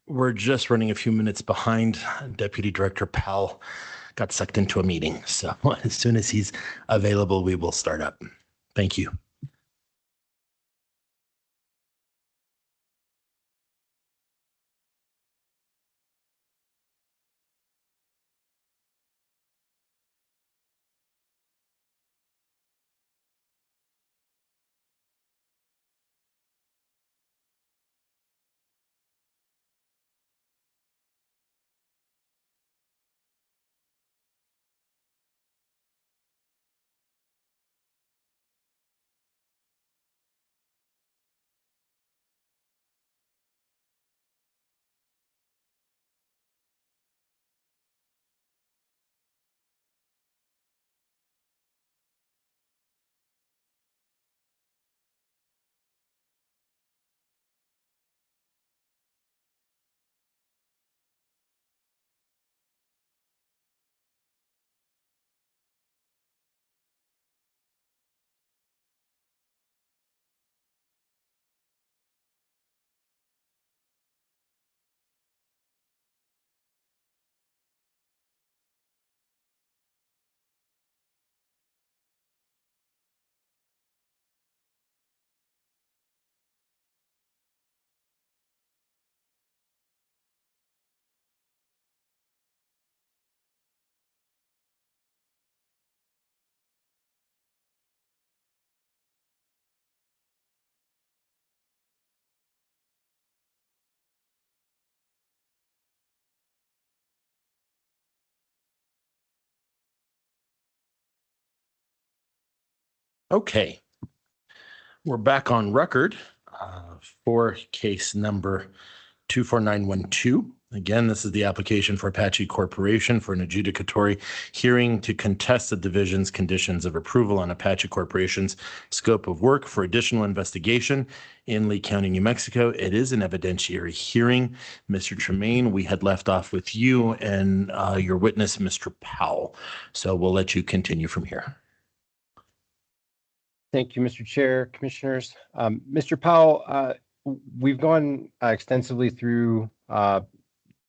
We're just running a few minutes behind. Deputy Director Powell got sucked into a meeting. So as soon as he's available, we will start up. Thank you. Okay, we're back on record for case number 24912. Again, this is the application for Apache Corporation for an adjudicatory hearing to contest the division's conditions of approval on Apache Corporation's scope of work for additional investigation in Lee County, New Mexico. It is an evidentiary hearing. Mr. Tremaine, we had left off with you and your witness, Mr. Powell. So we'll let you continue from here. Thank you, Mr. Chair, Commissioners. Mr. Powell, we've gone extensively through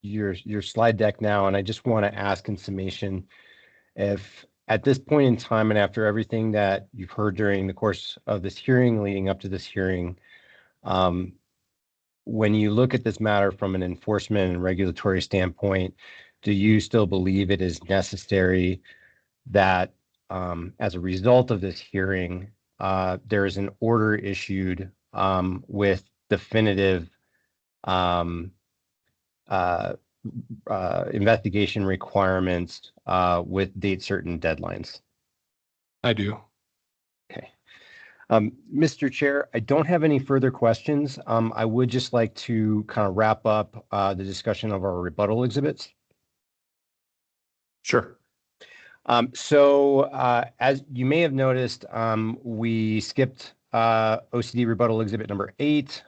your slide deck now, and I just want to ask in summation if at this point in time and after everything that you've heard during the course of this hearing, leading up to this hearing, when you look at this matter from an enforcement and regulatory standpoint, do you still believe it is necessary that as a result of this hearing, there is an order issued with definitive investigation requirements with date certain deadlines? I do. Okay. Mr. Chair, I don't have any further questions. I would just like to kind of wrap up the discussion of our rebuttal exhibits. Sure. So as you may have noticed, we skipped OCD rebuttal exhibit number 8.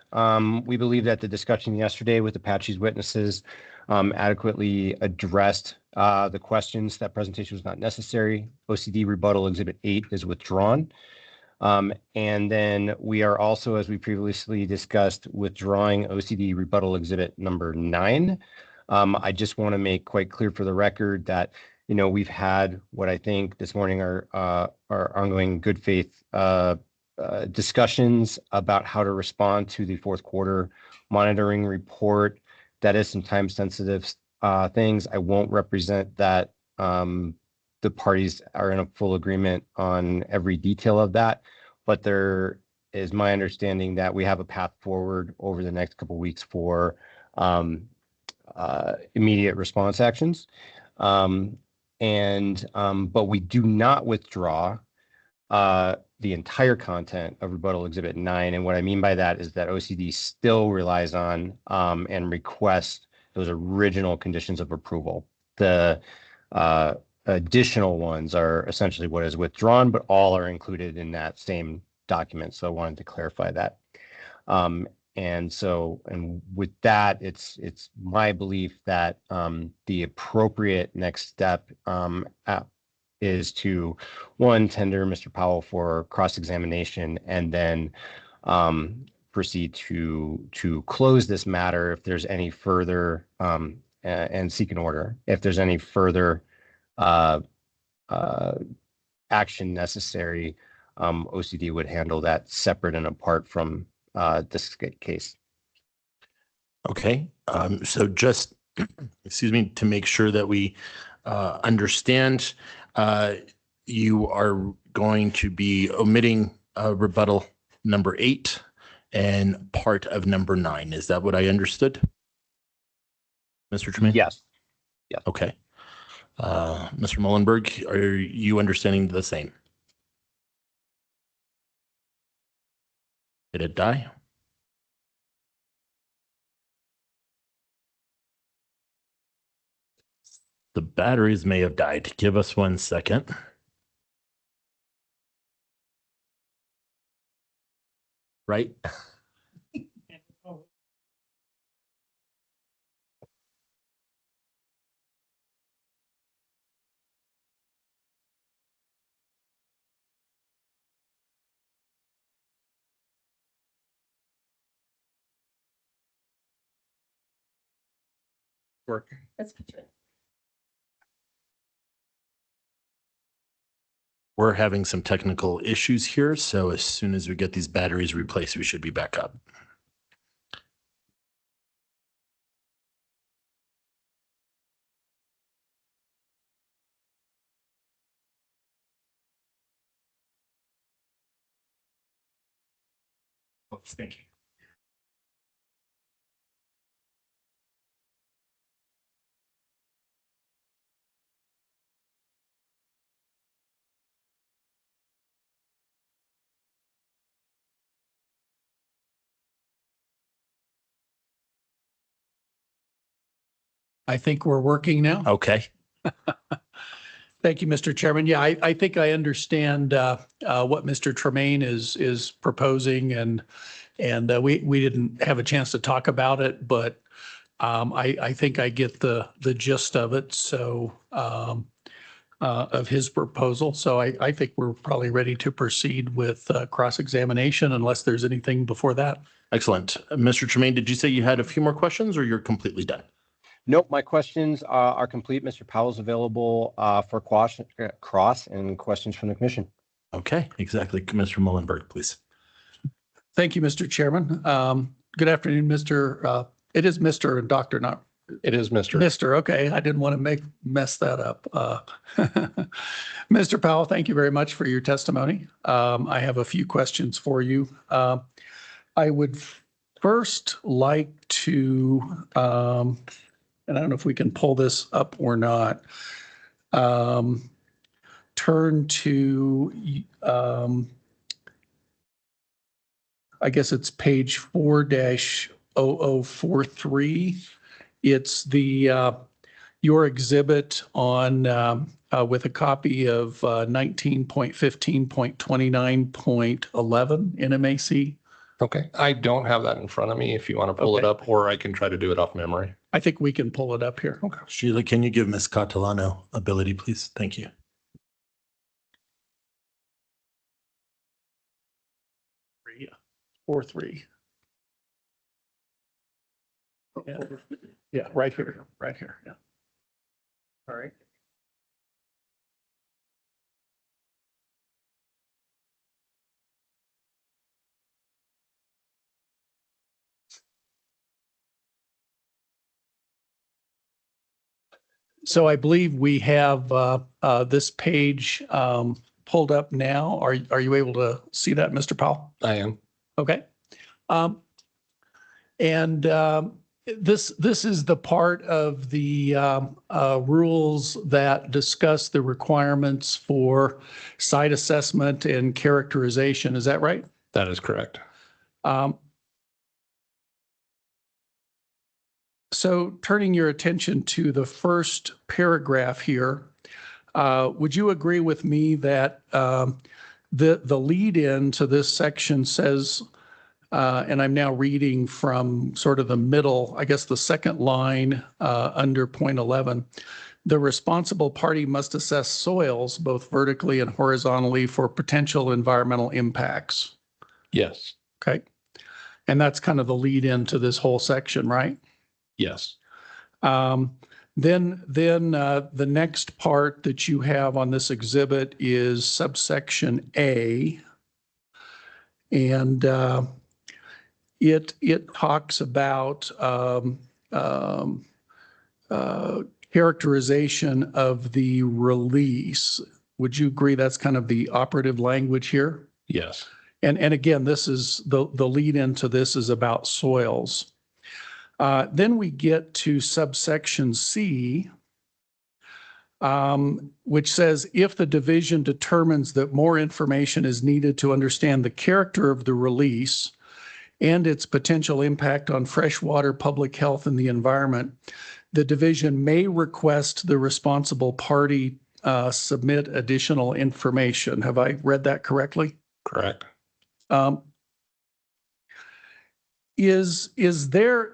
We believe that the discussion yesterday with Apache's witnesses adequately addressed the questions. That presentation was not necessary. OCD rebuttal exhibit 8 is withdrawn. And then we are also, as we previously discussed, withdrawing OCD rebuttal exhibit number 9. I just want to make quite clear for the record that we've had what I think this morning are ongoing good faith discussions about how to respond to the fourth quarter monitoring report. That is some time sensitive things. I won't represent that the parties are in a full agreement on every detail of that, but there is my understanding that we have a path forward over the next couple of weeks for immediate response actions. But we do not withdraw the entire content of rebuttal exhibit 9. And what I mean by that is that OCD still relies on and requests those original conditions of approval. The additional ones are essentially what is withdrawn, but all are included in that same document. So I wanted to clarify that. And with that, it's my belief that the appropriate next step is to, one, tender Mr. Powell for cross-examination, and then proceed to close this matter if there's any further and seek an order if there's any further action necessary. OCD would handle that separate and apart from this case. Okay. So just, excuse me, to make sure that we understand, you are going to be omitting rebuttal number 8 and part of number 9. Is that what I understood, Mr. Tremaine? Yes. Okay. Mr. Mullenberg, are you understanding the same? Did it die? The batteries may have died. Give us 1 second. Right? Working. That's good. We're having some technical issues here, so as soon as we get these batteries replaced, we should be back up. Thank you. I think we're working now. Okay. Thank you, Mr. Chairman. Yeah, I think I understand what Mr. Tremaine is proposing, and we didn't have a chance to talk about it, but I think I get the gist of it. So of his proposal. So I think we're probably ready to proceed with cross-examination unless there's anything before that. Excellent. Mr. Tremaine, did you say you had a few more questions or you're completely done? Nope, my questions are complete. Mr. Powell's available for cross and questions from the commission. Okay, exactly. Mr. Mullenberg, please. Thank you, Mr. Chairman. Good afternoon, Mr. It is Mr. and Dr. not. It is Mr. Mr. Okay, I didn't want to mess that up. Mr. Powell, thank you very much for your testimony. I have a few questions for you. I would first like to, and I don't know if we can pull this up or not, turn to, I guess it's page 4-0043. It's the your exhibit on with a copy of 19.15.29.11 NMAC. Okay, I don't have that in front of me if you want to pull it Okay. up, or I can try to do it off memory. I think we can pull it up here. Okay. Sheila, can you give Ms. Catalano ability, please? Thank you. Yeah, 4-3. Yeah, right here, right here. Yeah. All right. So I believe we have this page pulled up now. Are you able to see that, Mr. Powell? I am. Okay. And This is the part of the rules that discuss the requirements for site assessment and characterization. Is that right? That is correct. So turning your attention to the first paragraph here, would you agree with me that the lead in to this section says, and I'm now reading from sort of the middle, I guess the second line under point 11, the responsible party must assess soils both vertically and horizontally for potential environmental impacts. Yes. Okay. And that's kind of the lead into this whole section, right? Yes. Then the next part that you have on this exhibit is subsection A. And it talks about characterization of the release. Would you agree that's kind of the operative language here? Yes. And again, this is the lead into this is about soils. Then we get to subsection C, which says if the division determines that more information is needed to understand the character of the release and its potential impact on freshwater, public health, and the environment, the division may request the responsible party submit additional information. Have I read that correctly? Correct. Is there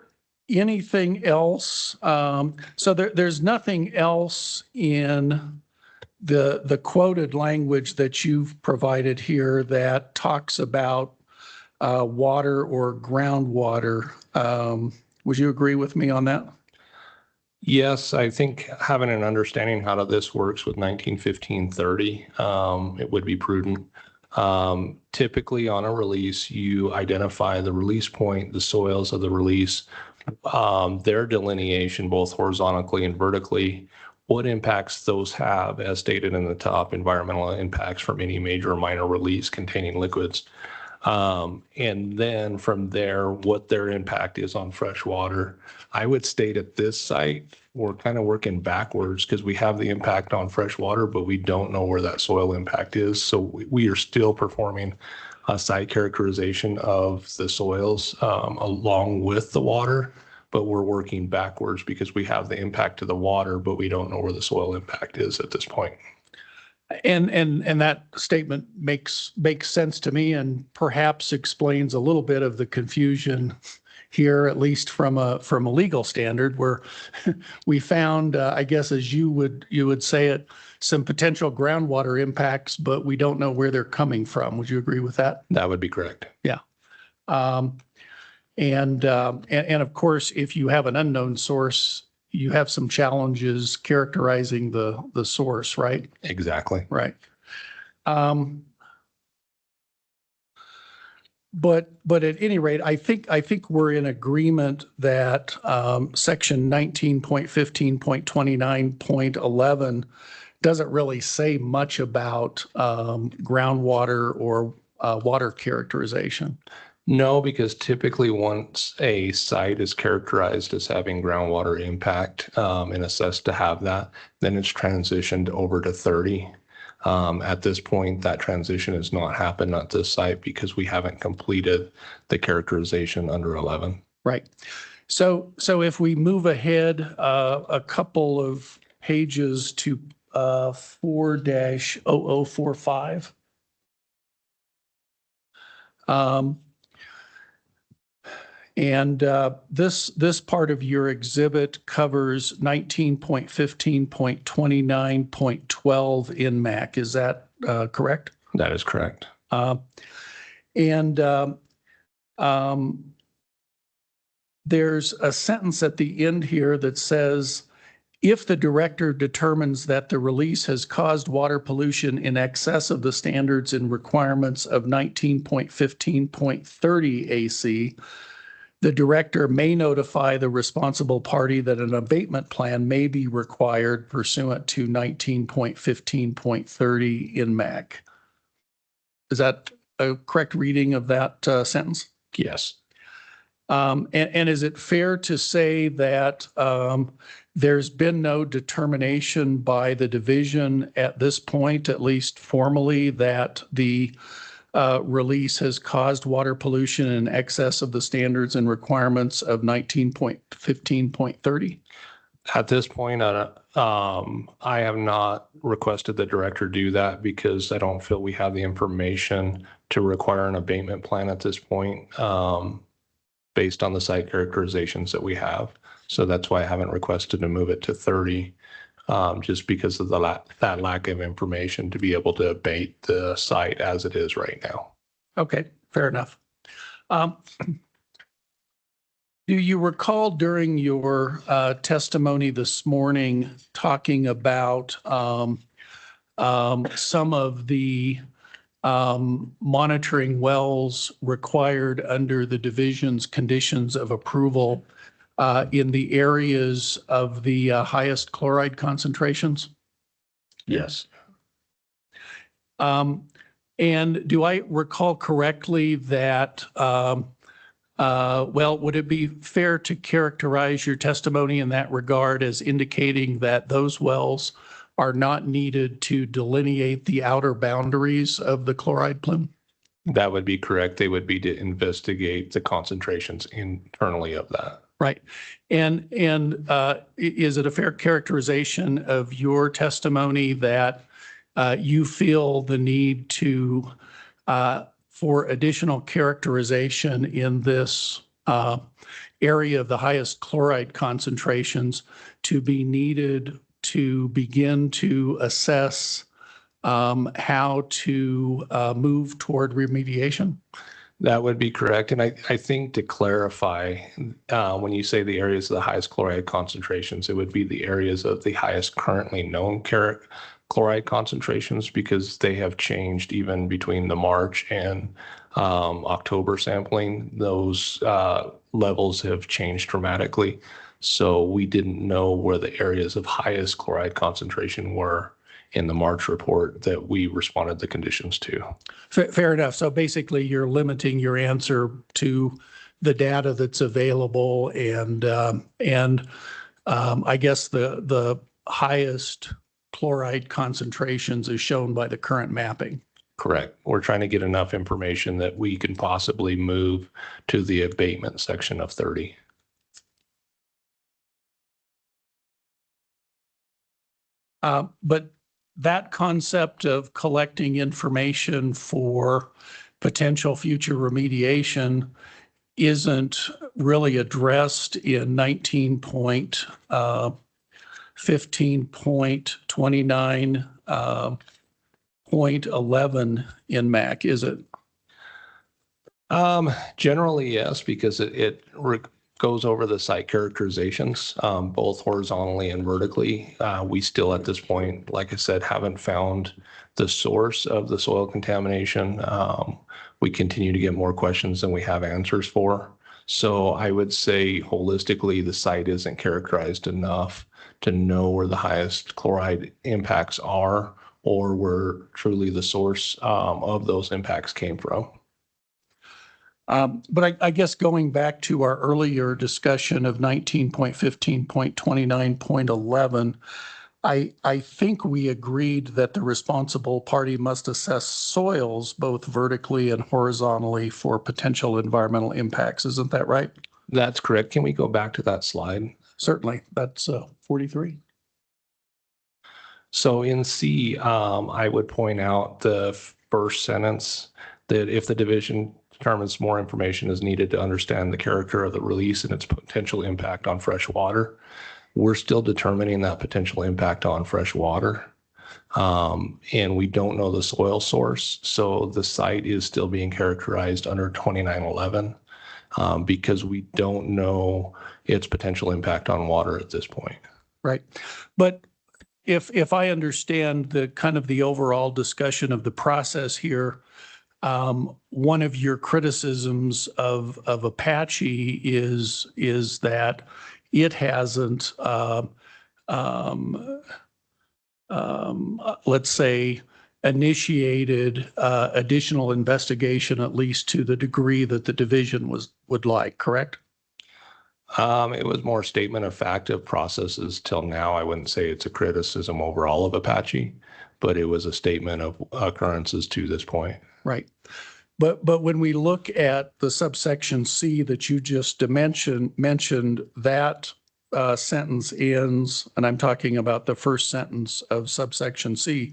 anything else? So there's nothing else in the quoted language that you've provided here that talks about water or groundwater. Would you agree with me on that? Yes, I think having an understanding how this works with 1915-30, it would be prudent. Typically on a release, you identify the release point, the soils of the release, their delineation, both horizontally and vertically, what impacts those have, as stated in the top, environmental impacts from any major or minor release containing liquids. And then from there, what their impact is on fresh water. I would state at this site, we're kind of working backwards because we have the impact on fresh water, but we don't know where that soil impact is. So we are still performing a site characterization of the soils along with the water, but we're working backwards because we have the impact to the water, but we don't know where the soil impact is at this point. And that statement makes sense to me and perhaps explains a little bit of the confusion here, at least from a legal standard, where we found, I guess, as you would say it, some potential groundwater impacts, but we don't know where they're coming from. Would you agree with that? That would be correct. Yeah. And of course, if you have an unknown source, you have some challenges characterizing the source, right? Exactly. Right. But at any rate, I think we're in agreement that section 19.15.29.11 doesn't really say much about groundwater or water characterization. No, because typically once a site is characterized as having groundwater impact and assessed to have that, then it's transitioned over to 30. At this point, that transition has not happened at this site because we haven't completed the characterization under 11. Right. So if we move ahead a couple of pages to 4-0045. And this part of your exhibit covers 19.15.29.12 in MAC. Is that correct? That is correct. There's a sentence at the end here that says, if the director determines that the release has caused water pollution in excess of the standards and requirements of 19.15.30 AC, the director may notify the responsible party that an abatement plan may be required pursuant to 19.15.30 in MAC. Is that a correct reading of that sentence? Yes. And is it fair to say that there's been no determination by the division at this point, at least formally, that the release has caused water pollution in excess of the standards and requirements of 19.15.30? At this point, I have not requested the director do that because I don't feel we have the information to require an abatement plan at this point, based on the site characterizations that we have. So that's why I haven't requested to move it to 30, just because of that lack of information to be able to abate the site as it is right now. Okay, fair enough. Do you recall during your testimony this morning talking about some of the monitoring wells required under the division's conditions of approval in the areas of the highest chloride concentrations? Yes. And do I recall correctly that well, would it be fair to characterize your testimony in that regard as indicating that those wells are not needed to delineate the outer boundaries of the chloride plume? That would be correct. They would be to investigate the concentrations internally of that. Right. And is it a fair characterization of your testimony that you feel the need to for additional characterization in this area of the highest chloride concentrations to be needed to begin to assess how to move toward remediation? That would be correct. And I think to clarify, when you say the areas of the highest chloride concentrations, it would be the areas of the highest currently known chloride concentrations, because they have changed even between the March and October sampling. Those levels have changed dramatically. So we didn't know where the areas of highest chloride concentration were in the March report that we responded the conditions to. Fair enough. So basically, you're limiting your answer to the data that's available, and I guess the highest chloride concentrations is shown by the current mapping. Correct. We're trying to get enough information that we can possibly move to the abatement section of 30. But that concept of collecting information for potential future remediation isn't really addressed in 19.15.29.11 in MAC, is it? Generally, yes, because it goes over the site characterizations, both horizontally and vertically. We still, at this point, like I said, haven't found the source of the soil contamination. We continue to get more questions than we have answers for. So I would say holistically, the site isn't characterized enough to know where the highest chloride impacts are, or where truly the source of those impacts came from. But I guess going back to our earlier discussion of 19.15.29.11, I think we agreed that the responsible party must assess soils both vertically and horizontally for potential environmental impacts. Isn't that right? That's correct. Can we go back to that slide? Certainly. That's 43. So in C, I would point out the first sentence that if the division determines more information is needed to understand the character of the release and its potential impact on fresh water, we're still determining that potential impact on fresh water. And we don't know the soil source. So the site is still being characterized under 2911 because we don't know its potential impact on water at this point. Right. But if I understand the kind of the overall discussion of the process here, one of your criticisms of Apache is that it hasn't, let's say, initiated additional investigation, at least to the degree that the division would like, correct? It was more statement of fact of processes till now. I wouldn't say it's a criticism overall of Apache, but it was a statement of occurrences to this point. Right. But when we look at the subsection C that you just mentioned that sentence ends, and I'm talking about the first sentence of subsection C,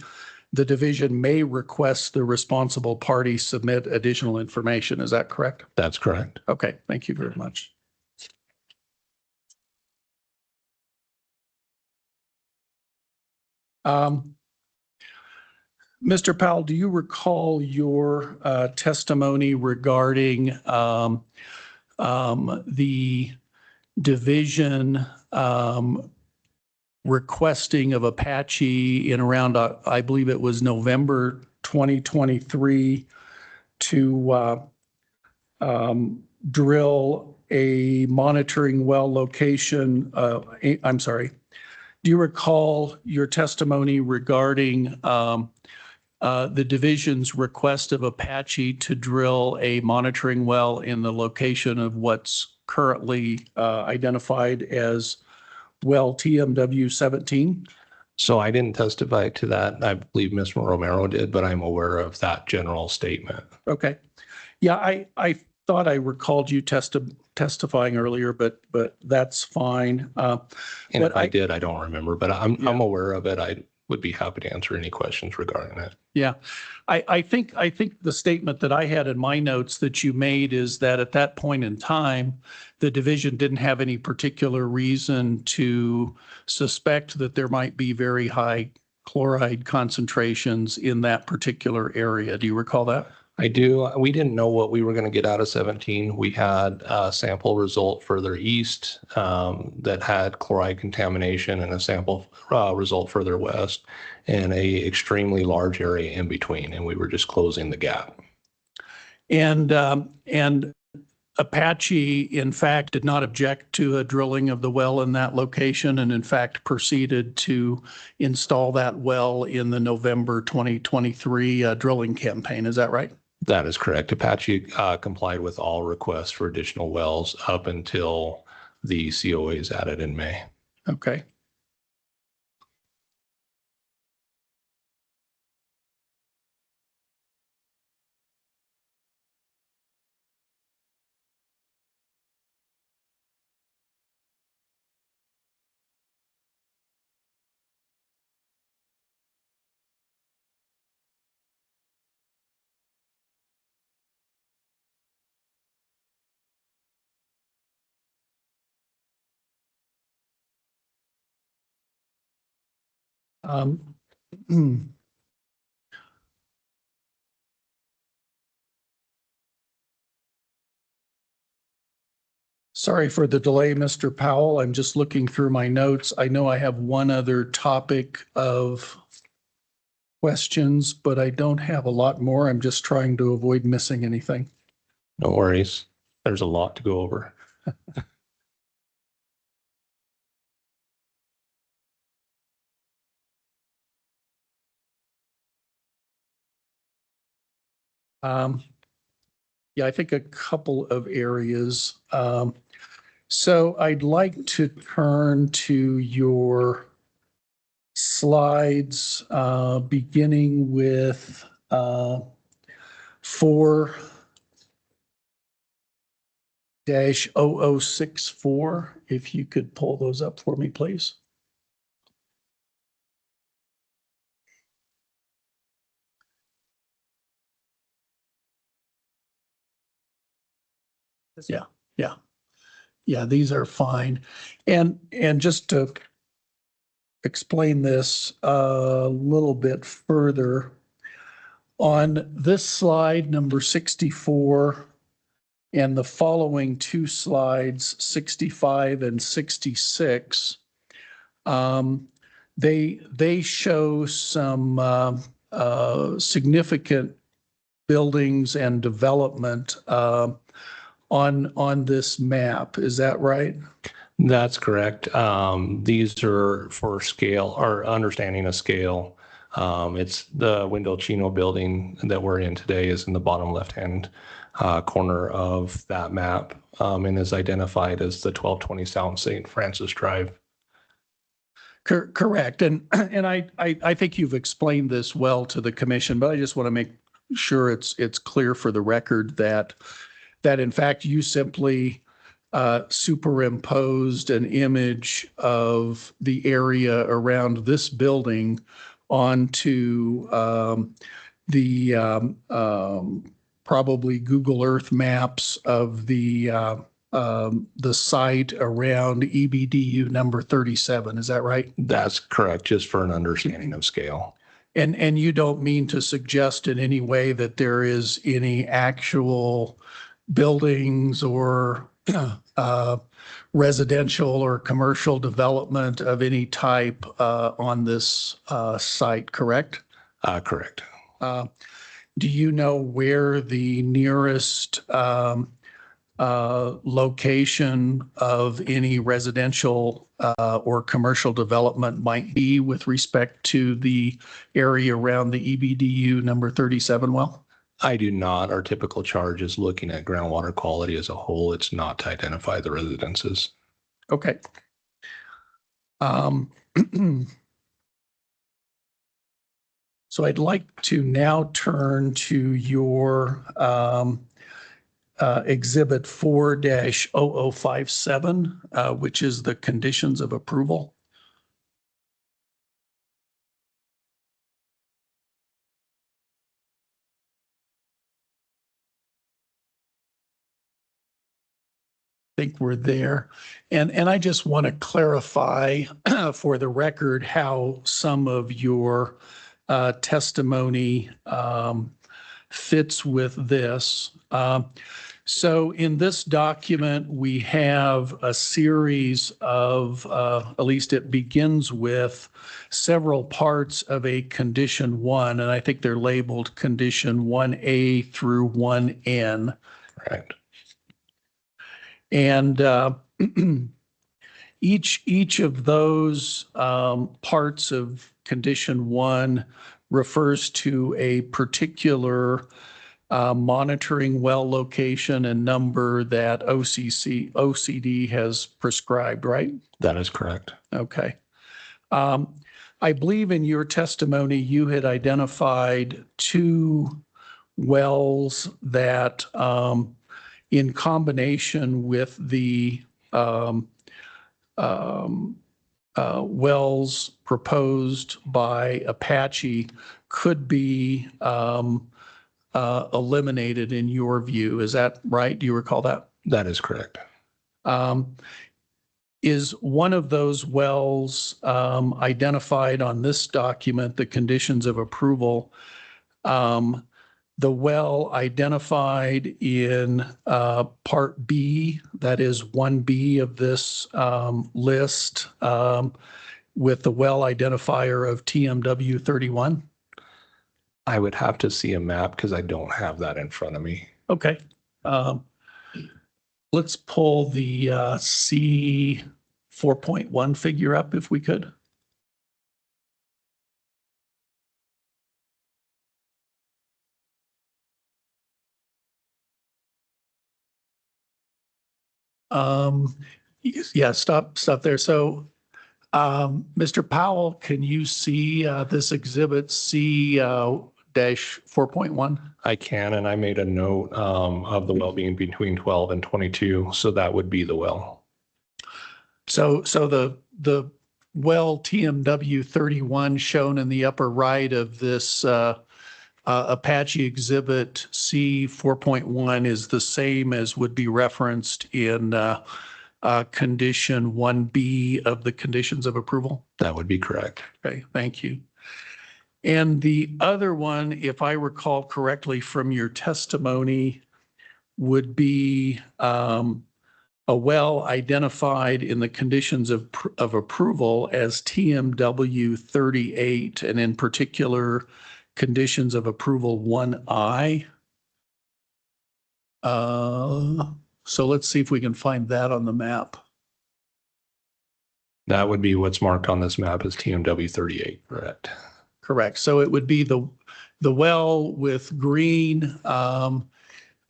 the division may request the responsible party submit additional information. Is that correct? That's correct. Okay, thank you very much. Mr. Powell, do you recall your testimony regarding the division requesting of Apache in around, I believe it was November 2023, to drill a monitoring well location? I'm sorry. Do you recall your testimony regarding the division's request of Apache to drill a monitoring well in the location of what's currently identified as well TMW 17? So I didn't testify to that. I believe Ms. Romero did, but I'm aware of that general statement. Okay. Yeah, I thought I recalled you testifying earlier, but that's fine. And if I did, I don't remember, but I'm aware of it. I would be happy to answer any questions regarding it. Yeah, I think the statement that I had in my notes that you made is that at that point in time, the division didn't have any particular reason to suspect that there might be very high chloride concentrations in that particular area. Do you recall that? I do. We didn't know what we were going to get out of 17. We had a sample result further east that had chloride contamination, and a sample result further west, and a extremely large area in between, and we were just closing the gap. And Apache, in fact, did not object to a drilling of the well in that location, and in fact proceeded to install that well in the November 2023 drilling campaign. Is that right? That is correct. Apache complied with all requests for additional wells up until the COA is added in May. Okay. Sorry for the delay, Mr. Powell. I'm just looking through my notes. I know I have one other topic of questions, but I don't have a lot more. I'm just trying to avoid missing anything. No worries. There's a lot to go over. Yeah, I think a couple of areas. So I'd like to turn to your slides, beginning with 4-0064, if you could pull those up for me, please. Yeah, these are fine. And just to explain this a little bit further, on this slide, number 64, and the following two slides, 65 and 66, they show some significant buildings and development on this map. Is that right? That's correct. These are for scale or understanding of scale. It's the Windell-Chino building that we're in today is in the bottom left-hand corner of that map, and is identified as the 1220 South St. Francis Drive. Correct. And I think you've explained this well to the commission, but I just want to make sure it's clear for the record that in fact you simply superimposed an image of the area around this building onto the probably Google Earth maps of the site around EBDU number 37. Is that right? That's correct, just for an understanding of scale. And you don't mean to suggest in any way that there is any actual buildings or residential or commercial development of any type on this site, correct? Correct. Do you know where the nearest location of any residential or commercial development might be with respect to the area around the EBDU number 37 well? I do not. Our typical charge is looking at groundwater quality as a whole. It's not to identify the residences. Okay. So I'd like to now turn to your Exhibit 4-0057, which is the conditions of approval. I think we're there. And I just want to clarify for the record how some of your testimony fits with this. So in this document, we have a series of, at least it begins with several parts of a condition 1, and I think they're labeled condition 1A through 1N. Right. And each of those parts of condition 1 refers to a particular monitoring well location and number that OCD has prescribed, right? That is correct. Okay. I believe in your testimony, you had identified 2 wells that in combination with the wells proposed by Apache could be eliminated in your view. Is that right? Do you recall that? That is correct. Is one of those wells identified on this document, the conditions of approval, the well identified in Part B, that is 1B of this list, with the well identifier of TMW 31? I would have to see a map because I don't have that in front of me. Okay. Let's pull the C 4.1 figure up if we could. Yeah, stop there. So, Mr. Powell, can you see this exhibit C dash 4.1? I can, and I made a note of the well being between 12 and 22, so that would be the well. So the well TMW 31 shown in the upper right of this Apache exhibit C 4.1 is the same as would be referenced in condition 1B of the conditions of approval? That would be correct. Okay, thank you. And the other one, if I recall correctly from your testimony, would be a well identified in the conditions of approval as TMW 38, and in particular, conditions of approval 1I. So let's see if we can find that on the map. That would be what's marked on this map as TMW 38, correct? correct. So it would be the well with green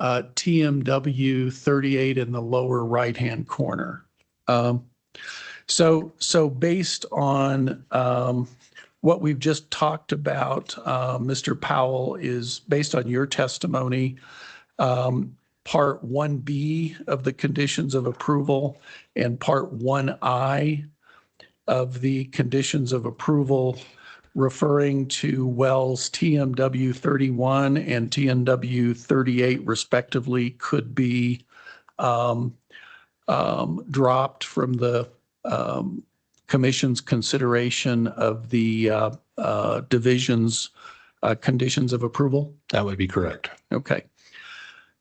TMW 38 in the lower right-hand corner. So based on what we've just talked about, Mr. Powell, is based on your testimony, Part 1B of the conditions of approval and Part 1I of the conditions of approval referring to wells TMW 31 and TMW 38 respectively could be dropped from the commission's consideration of the division's conditions of approval? That would be correct. Okay.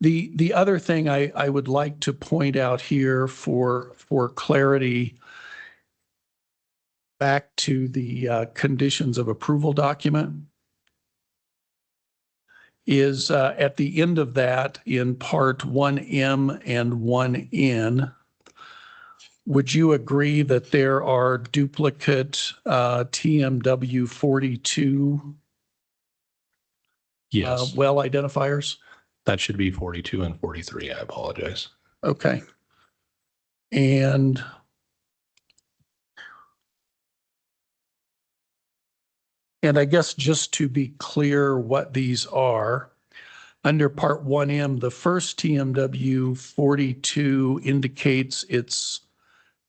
The other thing I would like to point out here for clarity, back to the conditions of approval document, is at the end of that in Part 1M and 1N, would you agree that there are duplicate TMW 42 Yes, well identifiers? that should be 42 and 43. I apologize. Okay. And I guess just to be clear what these are, under Part 1M, the first TMW 42 indicates it's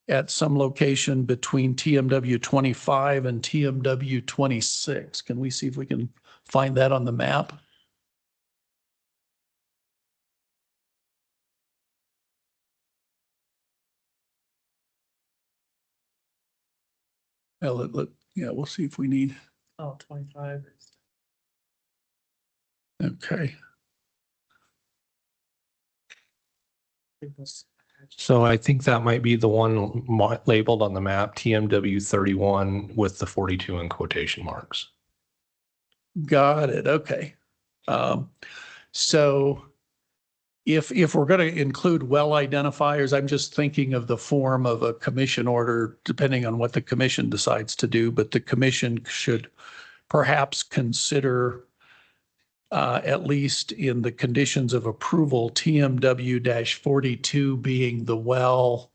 at some location between TMW 25 and TMW 26. Can we see if we can find that on the map? Well, yeah, we'll see if we need. Oh, 25. Okay. So I think that might be the one labeled on the map, TMW 31 with the 42 in quotation marks. Got it. Okay. So if we're going to include well identifiers, I'm just thinking of the form of a commission order, depending on what the commission decides to do, but the commission should perhaps consider at least in the conditions of approval, TMW-42 being the well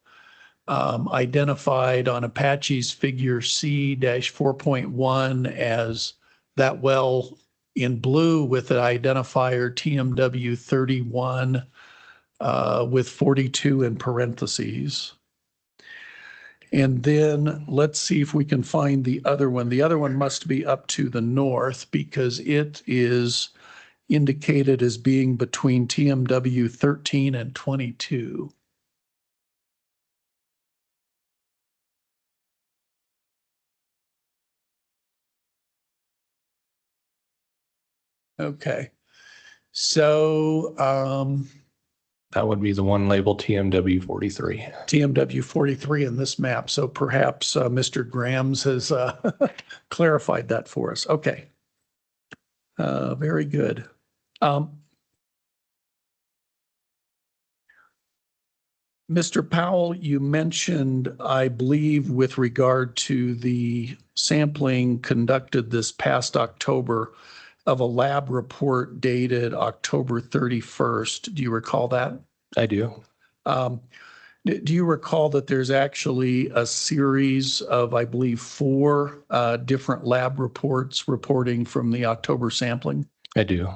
identified on Apache's figure C-4.1 as that well in blue with the identifier TMW-31 with 42 in parentheses. And then let's see if we can find the other one. The other one must be up to the north because it is indicated as being between TMW 13 and 22. Okay. So That would be the one labeled TMW 43. TMW 43 in this map. So perhaps Mr. Grams has clarified that for us. Okay. Very good. Mr. Powell, you mentioned, I believe, with regard to the sampling conducted this past October of a lab report dated October 31st. Do you recall that? I do. Do you recall that there's actually a series of, I believe, 4 different lab reports reporting from the October sampling? I do.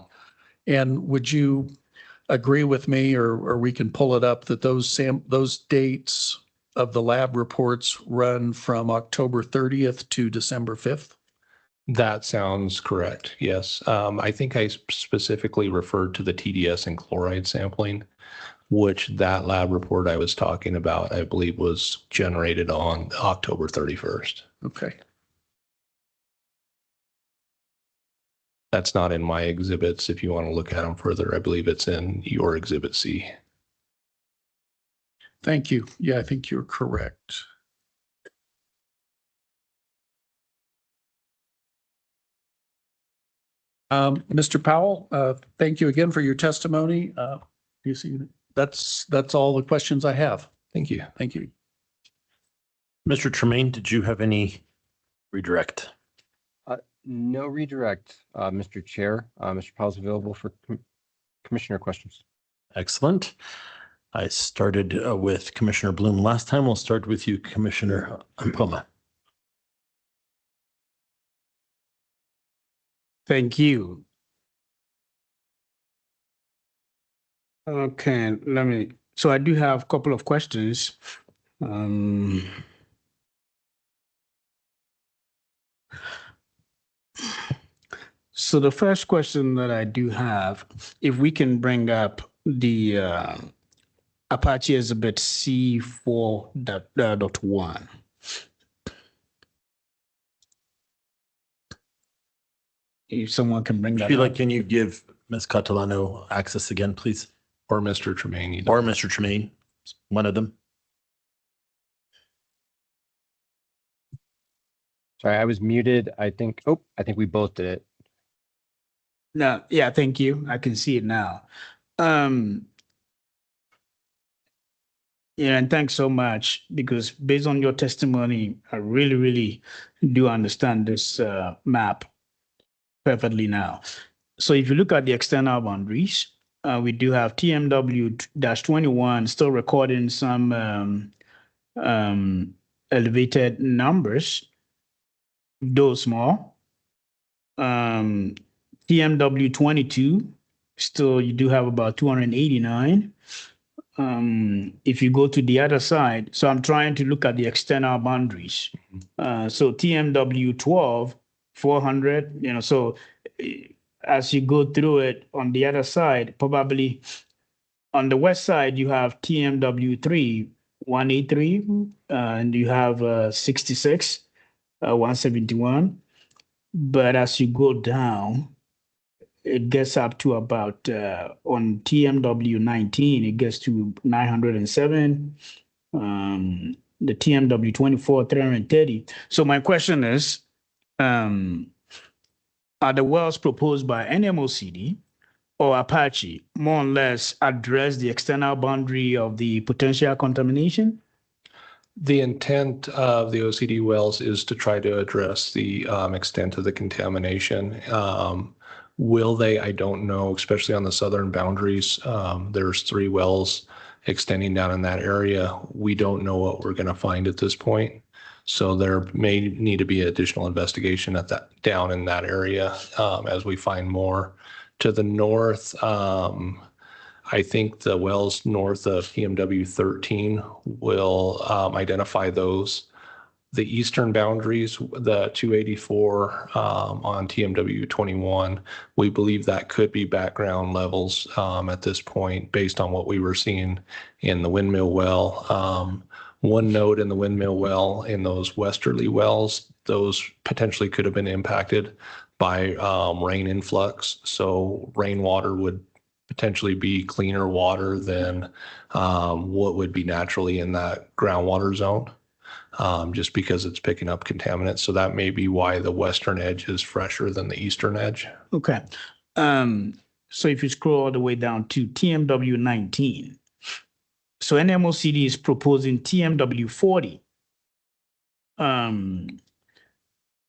And would you agree with me, or we can pull it up, that those dates of the lab reports run from October 30th to December 5th? That sounds correct. Yes. I think I specifically referred to the TDS and chloride sampling, which that lab report I was talking about, I believe, was generated on October 31st. Okay. That's not in my exhibits. If you want to look at them further, I believe it's in your exhibit C. Thank you. Yeah, I think you're correct. Mr. Powell, thank you again for your testimony. You see, that's all the questions I have. Thank you. Thank you. Mr. Tremaine, did you have any redirect? No redirect, Mr. Chair. Mr. Powell's available for commissioner questions. Excellent. I started with Commissioner Bloom last time. We'll start with you, Commissioner Mpoma. Thank you. Okay, so I do have a couple of questions. So the first question that I do have, if we can bring up the Apache Exhibit C4.1. If someone can bring that Sheila, up. can you give Ms. Catalano access again, please? Or Mr. Tremaine. Or Mr. Tremaine, one of them. Sorry, I was muted. I think we both did it. No, yeah, thank you. I can see it now. Yeah, and thanks so much, because based on your testimony, I really, really do understand this map perfectly now. So if you look at the external boundaries, we do have TMW-21 still recording some elevated numbers, though small. TMW-22, still you do have about 289. If you go to the other side, so I'm trying to look at the external boundaries. So TMW-12, 400, so as you go through it on the other side, probably on the west side, you have TMW-3, 183, and you have 66, 171. But as you go down, it gets up to about, on TMW-19, it gets to 907. The TMW-24, 330. So my question is, are the wells proposed by NMOCD or Apache more or less address the external boundary of the potential contamination? The intent of the OCD wells is to try to address the extent of the contamination. Will they? I don't know, especially on the southern boundaries. There's 3 wells extending down in that area. We don't know what we're going to find at this point. So there may need to be additional investigation at that down in that area as we find more. To the north, I think the wells north of TMW 13 will identify those. The eastern boundaries, the 284 on TMW 21, we believe that could be background levels at this point based on what we were seeing in the windmill well. One note in the windmill well, in those westerly wells, those potentially could have been impacted by rain influx. So rainwater would potentially be cleaner water than what would be naturally in that groundwater zone, just because it's picking up contaminants. So that may be why the western edge is fresher than the eastern edge. Okay. So if you scroll all the way down to TMW 19, so NMOCD is proposing TMW 40.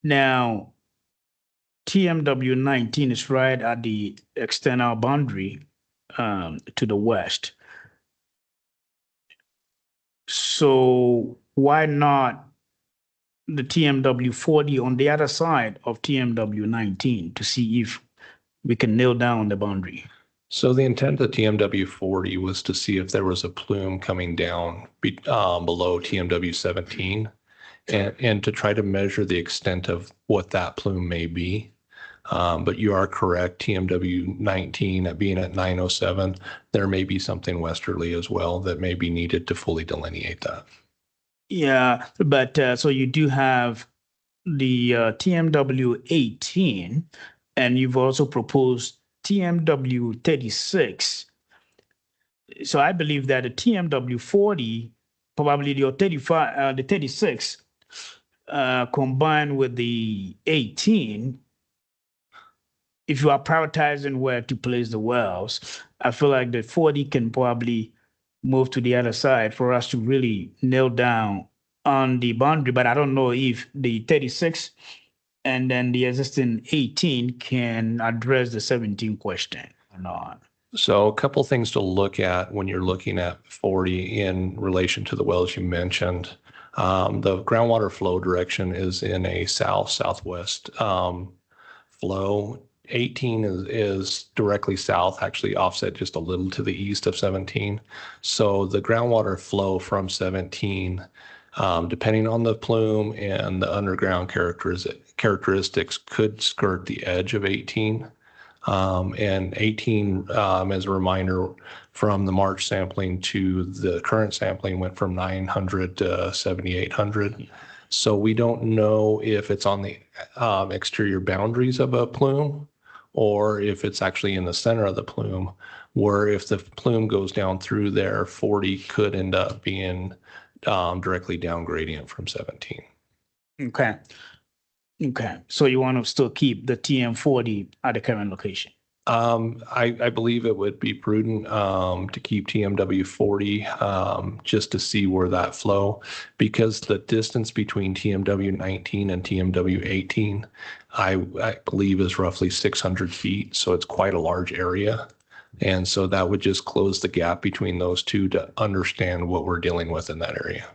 Now, TMW 19 is right at the external boundary to the west. So why not the TMW 40 on the other side of TMW 19 to see if we can nail down the boundary? So the intent of TMW 40 was to see if there was a plume coming down below TMW 17 and to try to measure the extent of what that plume may be. But you are correct, TMW 19 being at 907, there may be something westerly as well that may be needed to fully delineate that. Yeah, but so you do have the TMW 18, and you've also proposed TMW 36. So I believe that the TMW 40, probably the 35, the 36, combined with the 18, if you are prioritizing where to place the wells, I feel like the 40 can probably move to the other side for us to really nail down on the boundary. But I don't know if the 36 and then the existing 18 can address the 17 question or not? So a couple things to look at when you're looking at 40 in relation to the wells you mentioned. The groundwater flow direction is in a south-southwest flow. 18 is directly south, actually offset just a little to the east of 17. So the groundwater flow from 17, depending on the plume and the underground characteristics, could skirt the edge of 18. And 18, as a reminder, from the March sampling to the current sampling went from 900 to 7,800. So we don't know if it's on the exterior boundaries of a plume or if it's actually in the center of the plume, where if the plume goes down through there, 40 could end up being directly down gradient from 17. Okay. Okay. So you want to still keep the TM40 at the current location? I believe it would be prudent to keep TMW 40 just to see where that flow, because the distance between TMW 19 and TMW 18, I believe is roughly 600 feet. So it's quite a large area. And so that would just close the gap between those two to understand what we're dealing with in that area.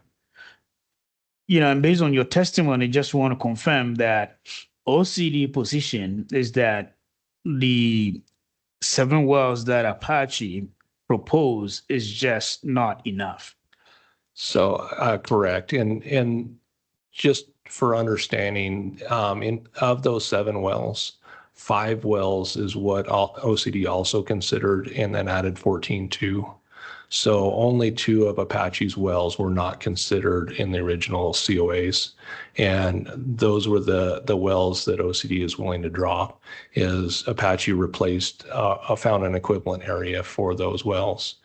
You know, and based on your testimony, just want to confirm that OCD position is that the 7 wells that Apache proposed is just not enough. So correct. And just for understanding, of those 7 wells, 5 wells is what OCD also considered and then added 14 to. So only 2 of Apache's wells were not considered in the original COAs. And those were the wells that OCD is willing to drop. Is Apache replaced, found an equivalent area for those wells.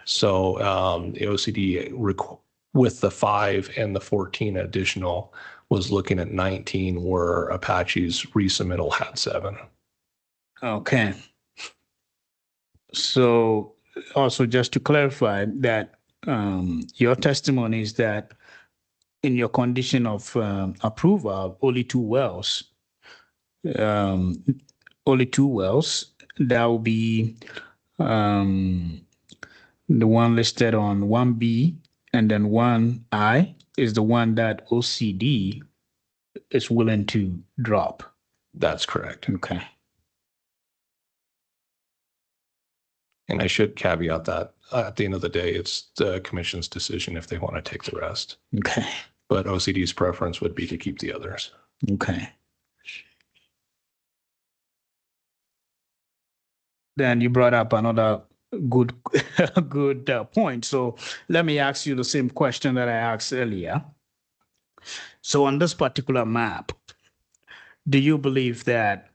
So the OCD with the 5 and the 14 additional was looking at 19, where Apache's resubmittal had 7. Okay. So also just to clarify that your testimony is that in your condition of approval, only 2 wells, that will be the one listed on 1B, and then 1I is the one that OCD is willing to drop. That's correct. Okay. And I should caveat that at the end of the day, it's the commission's decision if they want to take the rest. Okay. But OCD's preference would be to keep the others. Okay. Then you brought up another good point. So let me ask you the same question that I asked earlier. So on this particular map, do you believe that,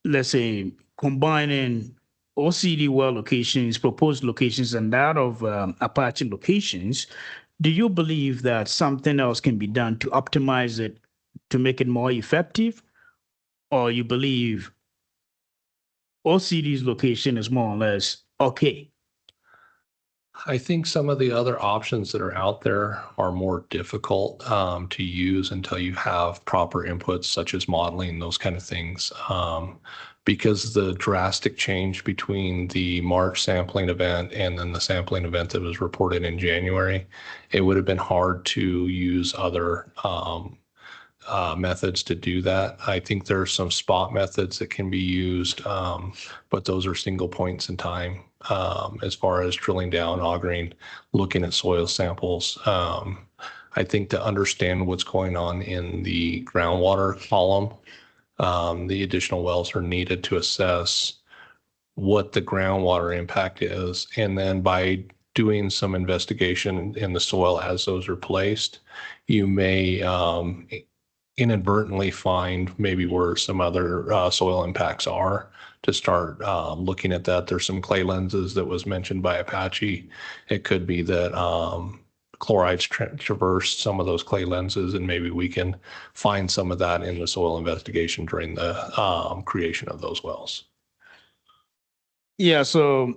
let's say, combining OCD well locations, proposed locations, and that of Apache locations, do you believe that something else can be done to optimize it, to make it more effective? Or you believe OCD's location is more or less okay? I think some of the other options that are out there are more difficult to use until you have proper inputs such as modeling, those kind of things. Because the drastic change between the March sampling event and then the sampling event that was reported in January, it would have been hard to use other methods to do that. I think there are some spot methods that can be used, but those are single points in time as far as drilling down, augering, looking at soil samples. I think to understand what's going on in the groundwater column, the additional wells are needed to assess what the groundwater impact is. And then by doing some investigation in the soil as those are placed, you may inadvertently find maybe where some other soil impacts are to start looking at that. There's some clay lenses that was mentioned by Apache. It could be that chlorides traversed some of those clay lenses, and maybe we can find some of that in the soil investigation during the creation of those wells. Yeah, so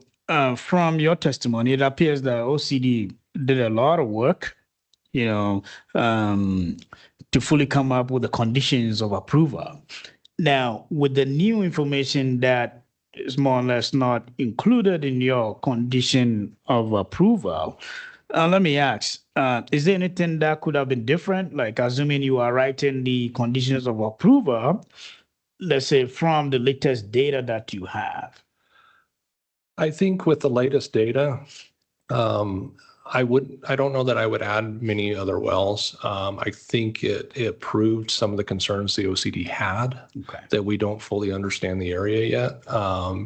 from your testimony, it appears that OCD did a lot of work, to fully come up with the conditions of approval. Now, with the new information that is more or less not included in your condition of approval, let me ask, is there anything that could have been different? Like assuming you are writing the conditions of approval, let's say from the latest data that you have. I think with the latest data, I don't know that I would add many other wells. I think it proved some of the concerns the OCD had, that we don't fully understand the area yet,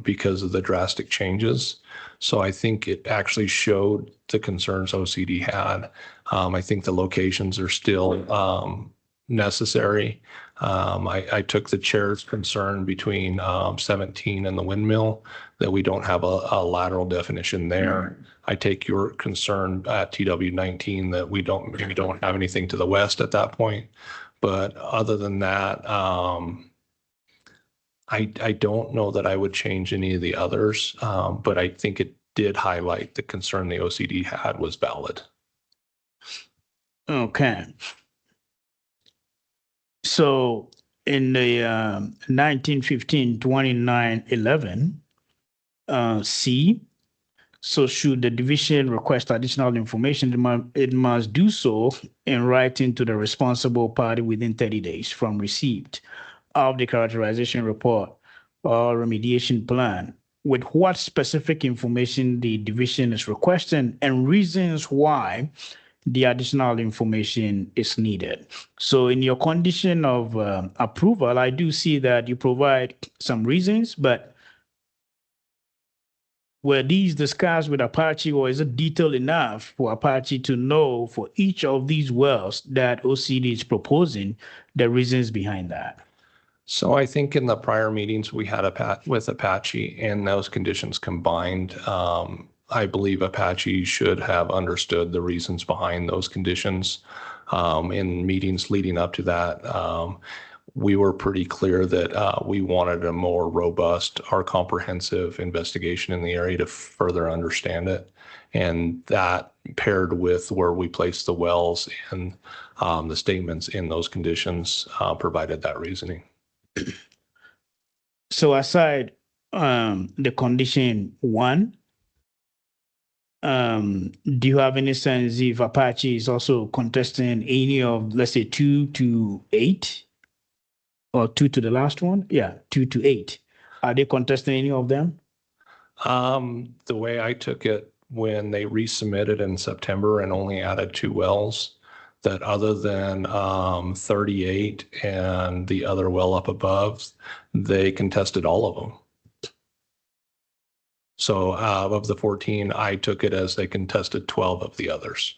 because of the drastic changes. So I think it actually showed the concerns OCD had. I think the locations are still necessary. I took the chair's concern between 17 and the windmill, that we don't have a lateral definition there. I take your concern at TW 19 that we don't have anything to the west at that point. But other than that, I don't know that I would change any of the others, but I think it did highlight the concern the OCD had was valid. Okay. So in the 1915, 29, 11, C, so should the division request additional information, it must do so in writing to the responsible party within 30 days from receipt of the characterization report or remediation plan with what specific information the division is requesting and reasons why the additional information is needed. So in your condition of approval, I do see that you provide some reasons, but were these discussed with Apache, or is it detailed enough for Apache to know for each of these wells that OCD is proposing the reasons behind that? So I think in the prior meetings we had with Apache and those conditions combined, I believe Apache should have understood the reasons behind those conditions. In meetings leading up to that, we were pretty clear that we wanted a more robust or comprehensive investigation in the area to further understand it. And that paired with where we placed the wells and the statements in those conditions provided that reasoning. So aside the condition 1, do you have any sense if Apache is also contesting any of, let's say, 2 to 8? Or 2 to the last one? Yeah, 2 to 8. Are they contesting any of them? The way I took it, when they resubmitted in September and only added 2 wells, that other than 38 and the other well up above, they contested all of them. So of the 14, I took it as they contested 12 of the others.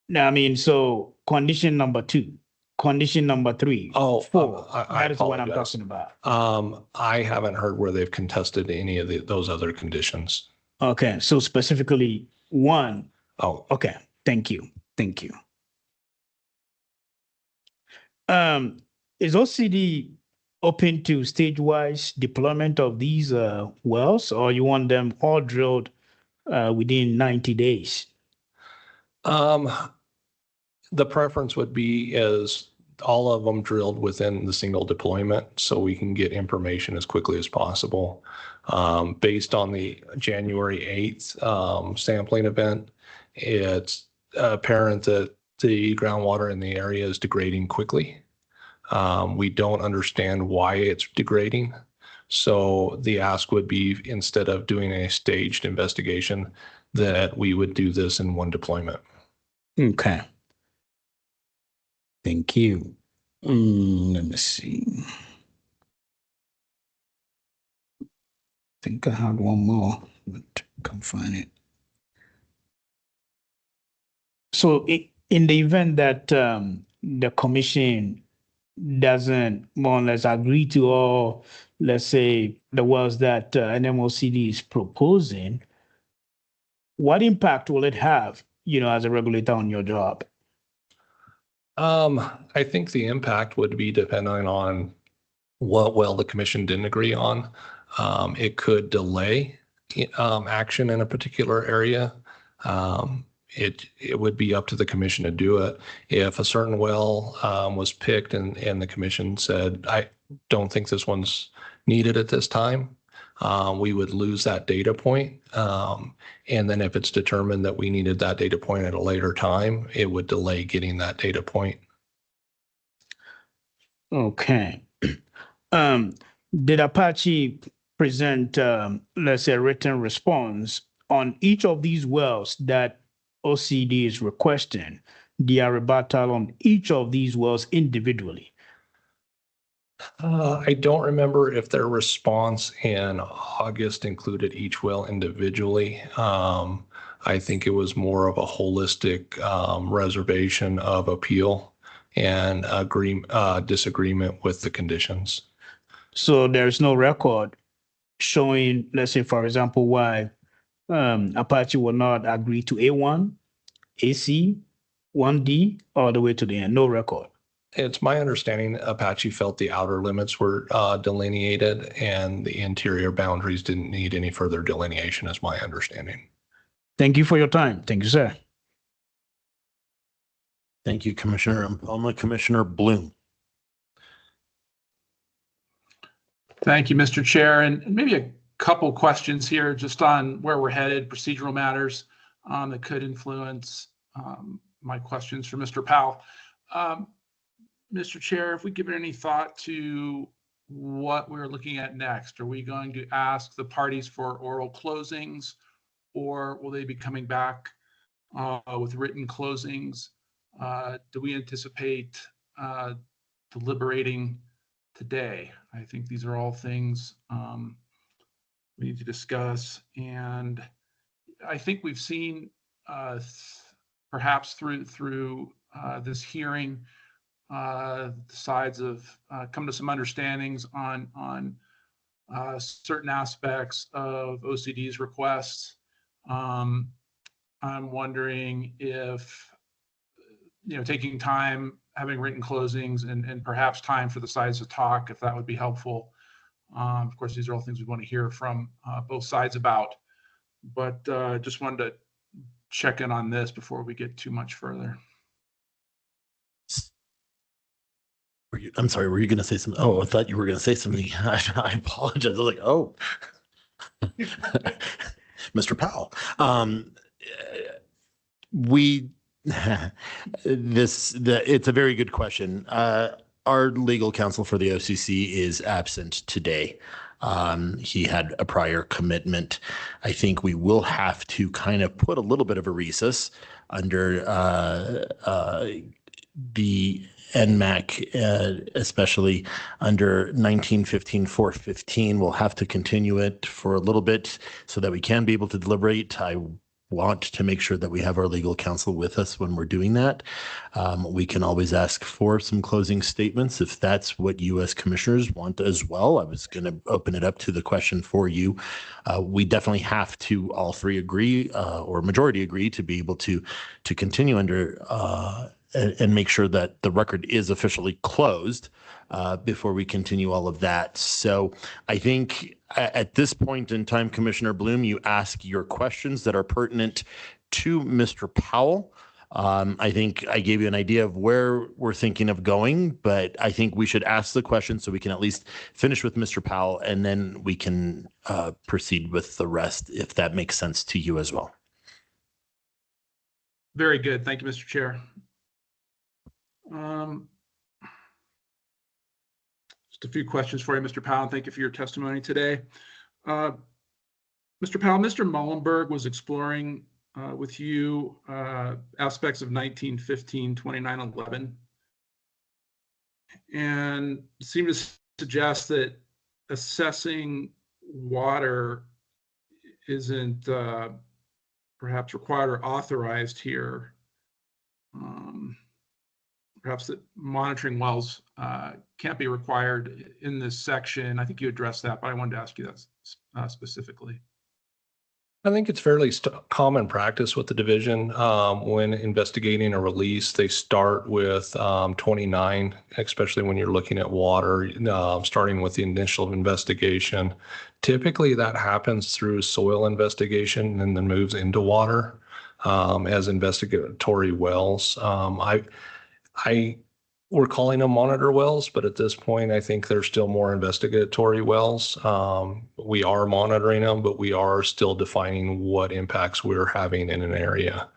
Now, I mean, so condition number 2. Condition number 3. Oh, 4. I That is what I'm apologize. talking about. I haven't heard where they've contested any of those other conditions. Okay, so specifically 1. Oh, Okay, thank you. Thank you. Is OCD open to stage-wise deployment of these wells, or you want them all drilled within 90 days? the preference would be is all of them drilled within the single deployment so we can get information as quickly as possible. Based on the January 8th sampling event, it's apparent that the groundwater in the area is degrading quickly. We don't understand why it's degrading. So the ask would be, instead of doing a staged investigation, that we would do this in one deployment. Okay. Thank you. Let me see. I think I had one more, but can't find it. So in the event that the commission doesn't more or less agree to all, let's say, the wells that NMOCD is proposing, what impact will it have, as a regulator on your job? I think the impact would be depending on what well the commission didn't agree on. It could delay action in a particular area. it would be up to the commission to do it. If a certain well was picked and the commission said, I don't think this one's needed at this time, we would lose that data point. And then if it's determined that we needed that data point at a later time, it would delay getting that data point. Okay. Did Apache present, let's say, a written response on each of these wells that OCD is requesting, the rebuttal on each of these wells individually? I don't remember if their response in August included each well individually. I think it was more of a holistic reservation of appeal and disagreement with the conditions. So there's no record showing, let's say, for example, why Apache will not agree to A1, AC, 1D, all the way to the end. No record. It's my understanding Apache felt the outer limits were delineated and the interior boundaries didn't need any further delineation, is my understanding. Thank you for your time. Thank you, sir. Thank you, Commissioner Mpoma. Commissioner Bloom. Thank you, Mr. Chair. And maybe a couple questions here just on where we're headed, procedural matters that could influence my questions for Mr. Powell. Mr. Chair, if we give it any thought to what we're looking at next, are we going to ask the parties for oral closings, or will they be coming back with written closings? Do we anticipate deliberating today? I think these are all things we need to discuss. And I think we've seen perhaps through this hearing, the sides of come to some understandings on certain aspects of OCD's requests. I'm wondering if, taking time, having written closings and perhaps time for the sides to talk, if that would be helpful. Of course, these are all things we want to hear from both sides about, but just wanted to check in on this before we get too much further. I'm sorry, were you going to say something? Oh, I thought you were going to say something. I apologize. I was like, oh, Mr. Powell. It's a very good question. Our legal counsel for the OCC is absent today. He had a prior commitment. I think we will have to kind of put a little bit of a recess under the NMAC, especially under 1915-415. We'll have to continue it for a little bit so that we can be able to deliberate. I want to make sure that we have our legal counsel with us when we're doing that. We can always ask for some closing statements if that's what you as commissioners want as well. I was going to open it up to the question for you. We definitely have to all three agree or majority agree to be able to continue under and make sure that the record is officially closed before we continue all of that. So I think at this point in time, Commissioner Bloom, you ask your questions that are pertinent to Mr. Powell. I think I gave you an idea of where we're thinking of going, but I think we should ask the question so we can at least finish with Mr. Powell, and then we can proceed with the rest, if that makes sense to you as well. Very good. Thank you, Mr. Chair. Just a few questions for you, Mr. Powell, and thank you for your testimony today. Mr. Powell, Mr. Mullenberg was exploring with you aspects of 1915-2911 and seemed to suggest that assessing water isn't perhaps required or authorized here. Perhaps that monitoring wells can't be required in this section. I think you addressed that, but I wanted to ask you that specifically. I think it's fairly common practice with the division when investigating a release. They start with 29, especially when you're looking at water, starting with the initial investigation. Typically that happens through soil investigation and then moves into water. as investigatory wells. We're calling them monitor wells, but at this point, I think they're still more investigatory wells. We are monitoring them, but we are still defining what impacts we're having in an area.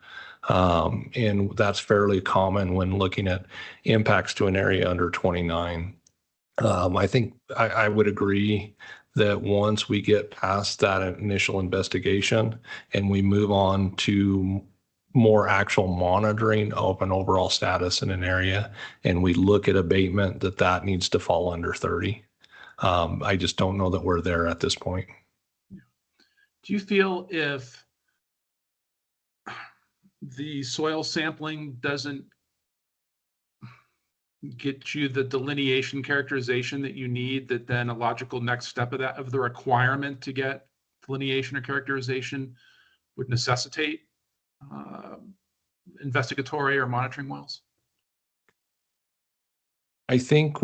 And that's fairly common when looking at impacts to an area under 29. I think I would agree that once we get past that initial investigation and we move on to more actual monitoring of an overall status in an area, and we look at abatement, that needs to fall under 30. I just don't know that we're there at this point. Do you feel if the soil sampling doesn't get you the delineation characterization that you need, that then a logical next step of the requirement to get delineation or characterization would necessitate investigatory or monitoring wells? I think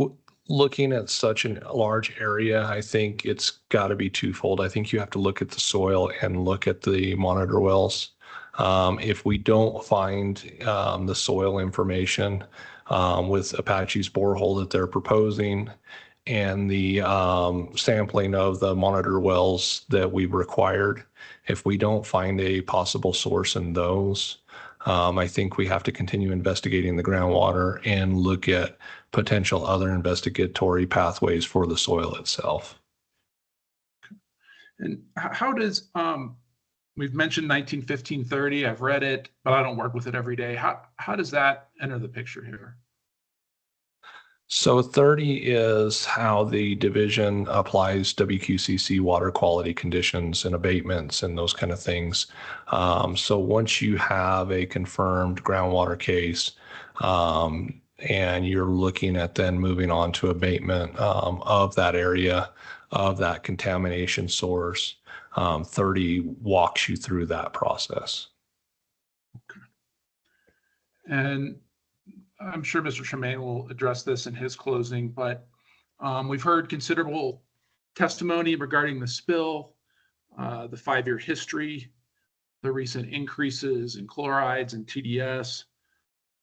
looking at such a large area, I think it's got to be twofold. I think you have to look at the soil and look at the monitor wells. If we don't find the soil information with Apache's borehole that they're proposing and the sampling of the monitor wells that we've required, if we don't find a possible source in those, I think we have to continue investigating the groundwater and look at potential other investigatory pathways for the soil itself. And how does, we've mentioned 1915-30, I've read it, but I don't work with it every day. How does that enter the picture here? So 30 is how the division applies WQCC water quality conditions and abatements and those kind of things. So once you have a confirmed groundwater case, and you're looking at then moving on to abatement of that area, of that contamination source, 30 walks you through that process. Okay. And I'm sure Mr. Tremaine will address this in his closing, but we've heard considerable testimony regarding the spill, the 5-year history, the recent increases in chlorides and TDS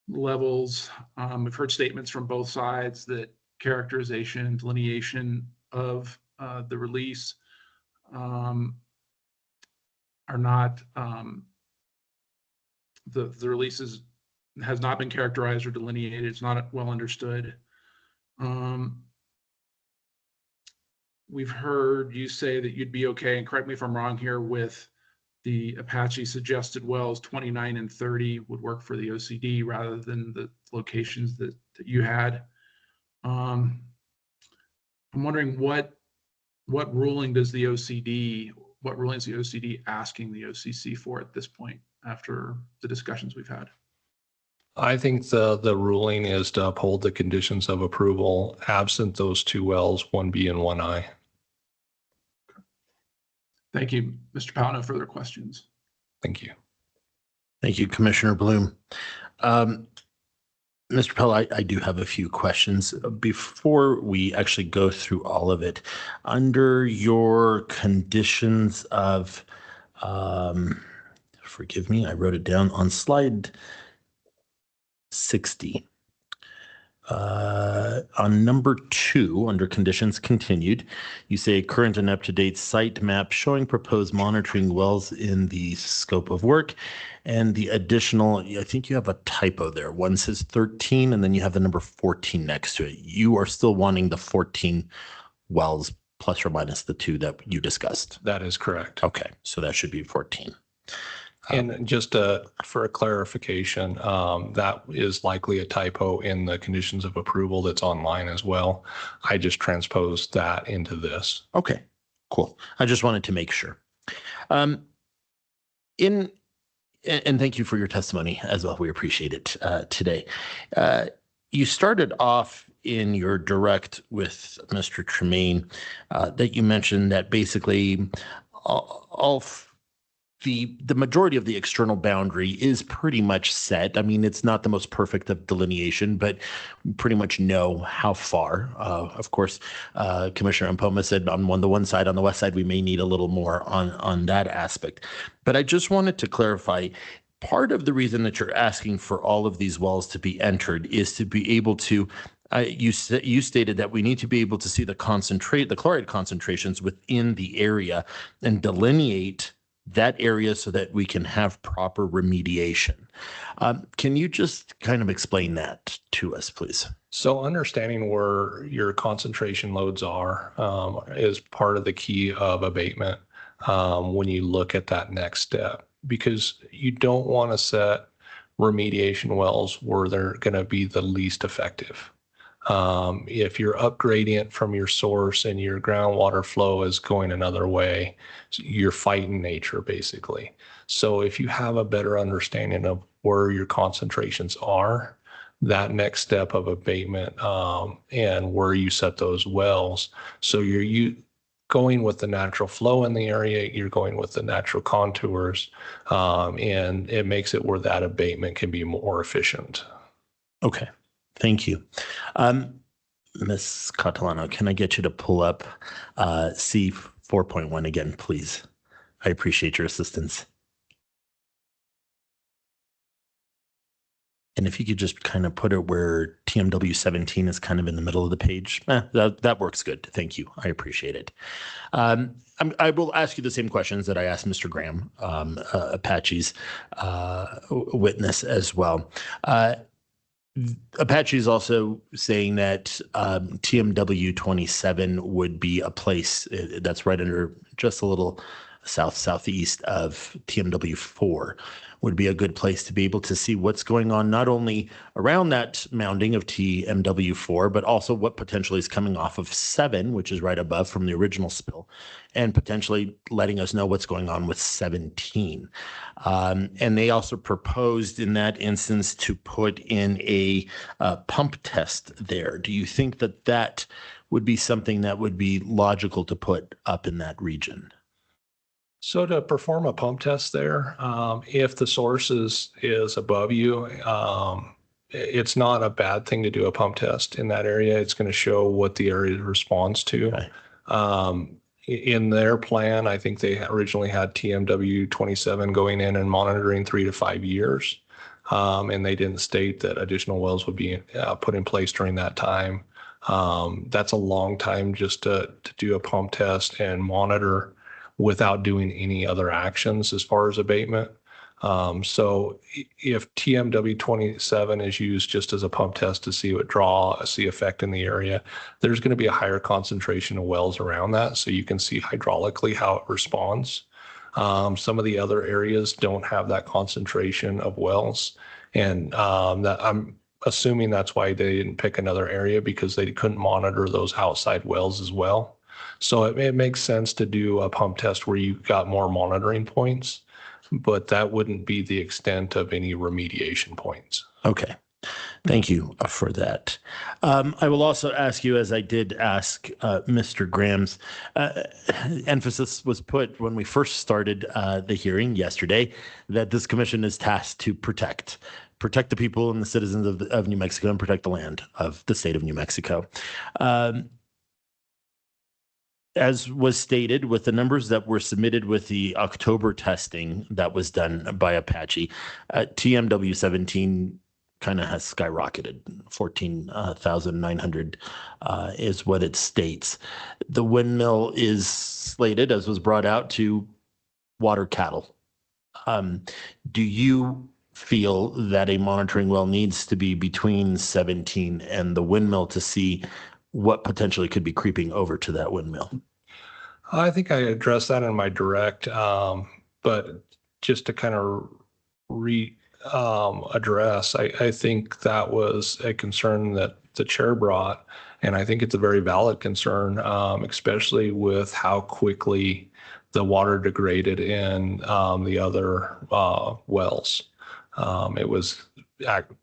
levels. We've heard statements from both sides that characterization and delineation of the release are not, the releases has not been characterized or delineated. It's not well understood. We've heard you say that you'd be okay, and correct me if I'm wrong here, with the Apache suggested wells 29 and 30 would work for the OCD rather than the locations that you had. I'm wondering what ruling does the OCD, what ruling is the OCD asking the OCC for at this point after the discussions we've had? I think the ruling is to uphold the conditions of approval absent those 2 wells, 1B and 1I. Thank you, Mr. Powell. No further questions. Thank you. Thank you, Commissioner Bloom. Mr. Pell, I do have a few questions. Before we actually go through all of it, under your conditions of, forgive me, I wrote it down on slide 60. On number 2, under conditions continued, you say current and up-to-date site map showing proposed monitoring wells in the scope of work, and the additional, I think you have a typo there. One says 13, and then you have the number 14 next to it. You are still wanting the 14 wells plus or minus the 2 that you discussed. That is correct. Okay, so that should be 14. And just for a clarification, that is likely a typo in the conditions of approval that's online as well. I just transposed that into this. Okay, cool. I just wanted to make sure. And thank you for your testimony as well. We appreciate it today. You started off in your direct with Mr. Tremaine that you mentioned that basically the majority of the external boundary is pretty much set. I mean, it's not the most perfect of delineation, but we pretty much know how far. Of course, Commissioner Ampoma said on the one side, on the west side, we may need a little more on that aspect. But I just wanted to clarify, part of the reason that you're asking for all of these wells to be entered is to be able to, you stated that we need to be able to see the chloride concentrations within the area and delineate that area so that we can have proper remediation. Can you just kind of explain that to us, please? So understanding where your concentration loads are is part of the key of abatement when you look at that next step, because you don't want to set remediation wells where they're going to be the least effective. If you're upgradient from your source and your groundwater flow is going another way, you're fighting nature basically. So if you have a better understanding of where your concentrations are, that next step of abatement and where you set those wells. So you're going with the natural flow in the area, you're going with the natural contours, and it makes it where that abatement can be more efficient. Okay, thank you. Ms. Catalano, can I get you to pull up C 4.1 again, please? I appreciate your assistance. And if you could just kind of put it where TMW 17 is kind of in the middle of the page, that works good. Thank you. I appreciate it. I will ask you the same questions that I asked Mr. Graham, Apache's witness as well. Apache is also saying that TMW 27 would be a place that's right under just a little southeast of TMW 4 would be a good place to be able to see what's going on, not only around that mounding of TMW 4, but also what potentially is coming off of 7, which is right above from the original spill, and potentially letting us know what's going on with 17. And they also proposed in that instance to put in a pump test there. Do you think that that would be something that would be logical to put up in that region? So to perform a pump test there, if the source is above you, it's not a bad thing to do a pump test in that area. It's going to show what the area responds to. Okay. In their plan, I think they originally had TMW 27 going in and monitoring 3 to 5 years. And they didn't state that additional wells would be put in place during that time. That's a long time just to do a pump test and monitor without doing any other actions as far as abatement. So if TMW 27 is used just as a pump test to see effect in the area, there's going to be a higher concentration of wells around that. So you can see hydraulically how it responds. Some of the other areas don't have that concentration of wells. And I'm assuming that's why they didn't pick another area, because they couldn't monitor those outside wells as well. So it makes sense to do a pump test where you've got more monitoring points, but that wouldn't be the extent of any remediation points. Okay. Thank you for that. I will also ask you, as I did ask Mr. Graham's, emphasis was put when we first started the hearing yesterday that this commission is tasked to protect the people and the citizens of New Mexico and protect the land of the state of New Mexico. As was stated, with the numbers that were submitted with the October testing that was done by Apache, TMW 17 kind of has skyrocketed. 14,900 is what it states. The windmill is slated, as was brought out, to water cattle. Do you feel that a monitoring well needs to be between 17 and the windmill to see what potentially could be creeping over to that windmill? I think I addressed that in my direct, but just to kind of address, I think that was a concern that the chair brought, and I think it's a very valid concern, especially with how quickly the water degraded in the other wells. It was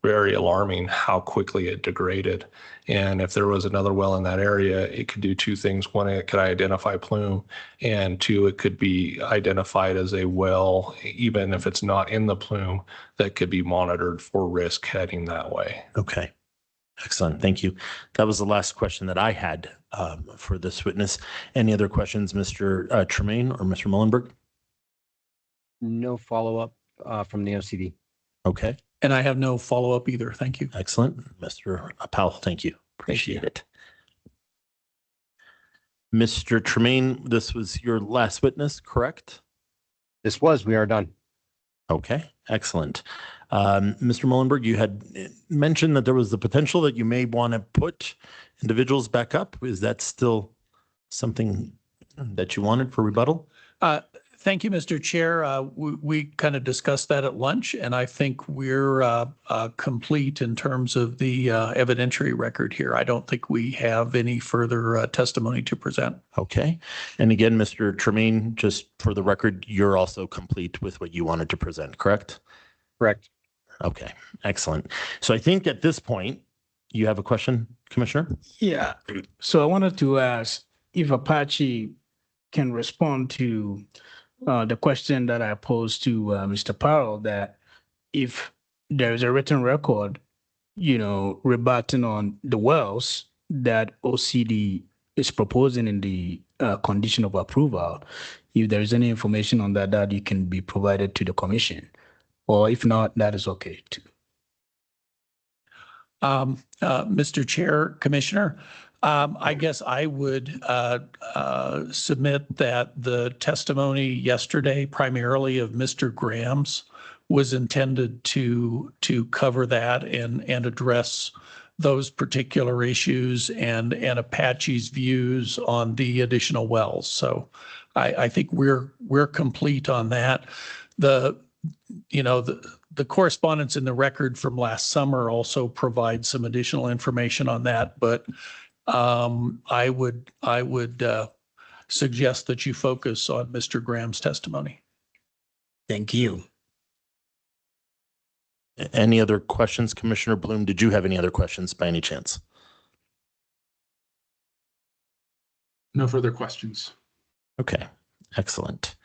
very alarming how quickly it degraded. And if there was another well in that area, it could do two things. One, it could identify plume, and two, it could be identified as a well, even if it's not in the plume, that could be monitored for risk heading that way. Okay. Excellent. Thank you. That was the last question that I had for this witness. Any other questions, Mr. Tremaine or Mr. Mullenberg? No follow-up from the OCD. Okay, And I have no follow-up either. Thank you. excellent. Mr. Powell, thank you. Appreciate it. Mr. Tremaine, this was your last witness, correct? We are done. Okay, excellent. Mr. Mullenberg, you had mentioned that there was the potential that you may want to put individuals back up. Is that still something that you wanted for rebuttal? Thank you, Mr. Chair. We kind of discussed that at lunch, and I think we're complete in terms of the evidentiary record here. I don't think we have any further testimony to present. Okay. And again, Mr. Tremaine, just for the record, you're also complete with what you wanted to present, correct? Correct. Okay, excellent. So I think at this point, you have a question, Commissioner? Yeah. So I wanted to ask if Apache can respond to the question that I posed to Mr. Powell, that if there is a written record, rebutting on the wells that OCD is proposing in the condition of approval, if there is any information on that you can be provided to the commission, or if not, that is okay too. Mr. Chair, Commissioner, I guess I would submit that the testimony yesterday, primarily of Mr. Graham's, was intended to cover that and address those particular issues and Apache's views on the additional wells. So I think we're complete on that. The correspondence in the record from last summer also provides some additional information on that, but I would suggest that you focus on Mr. Graham's testimony. Thank you. Any other questions, Commissioner Bloom? Did you have any other questions by any chance? No further questions. Okay, excellent.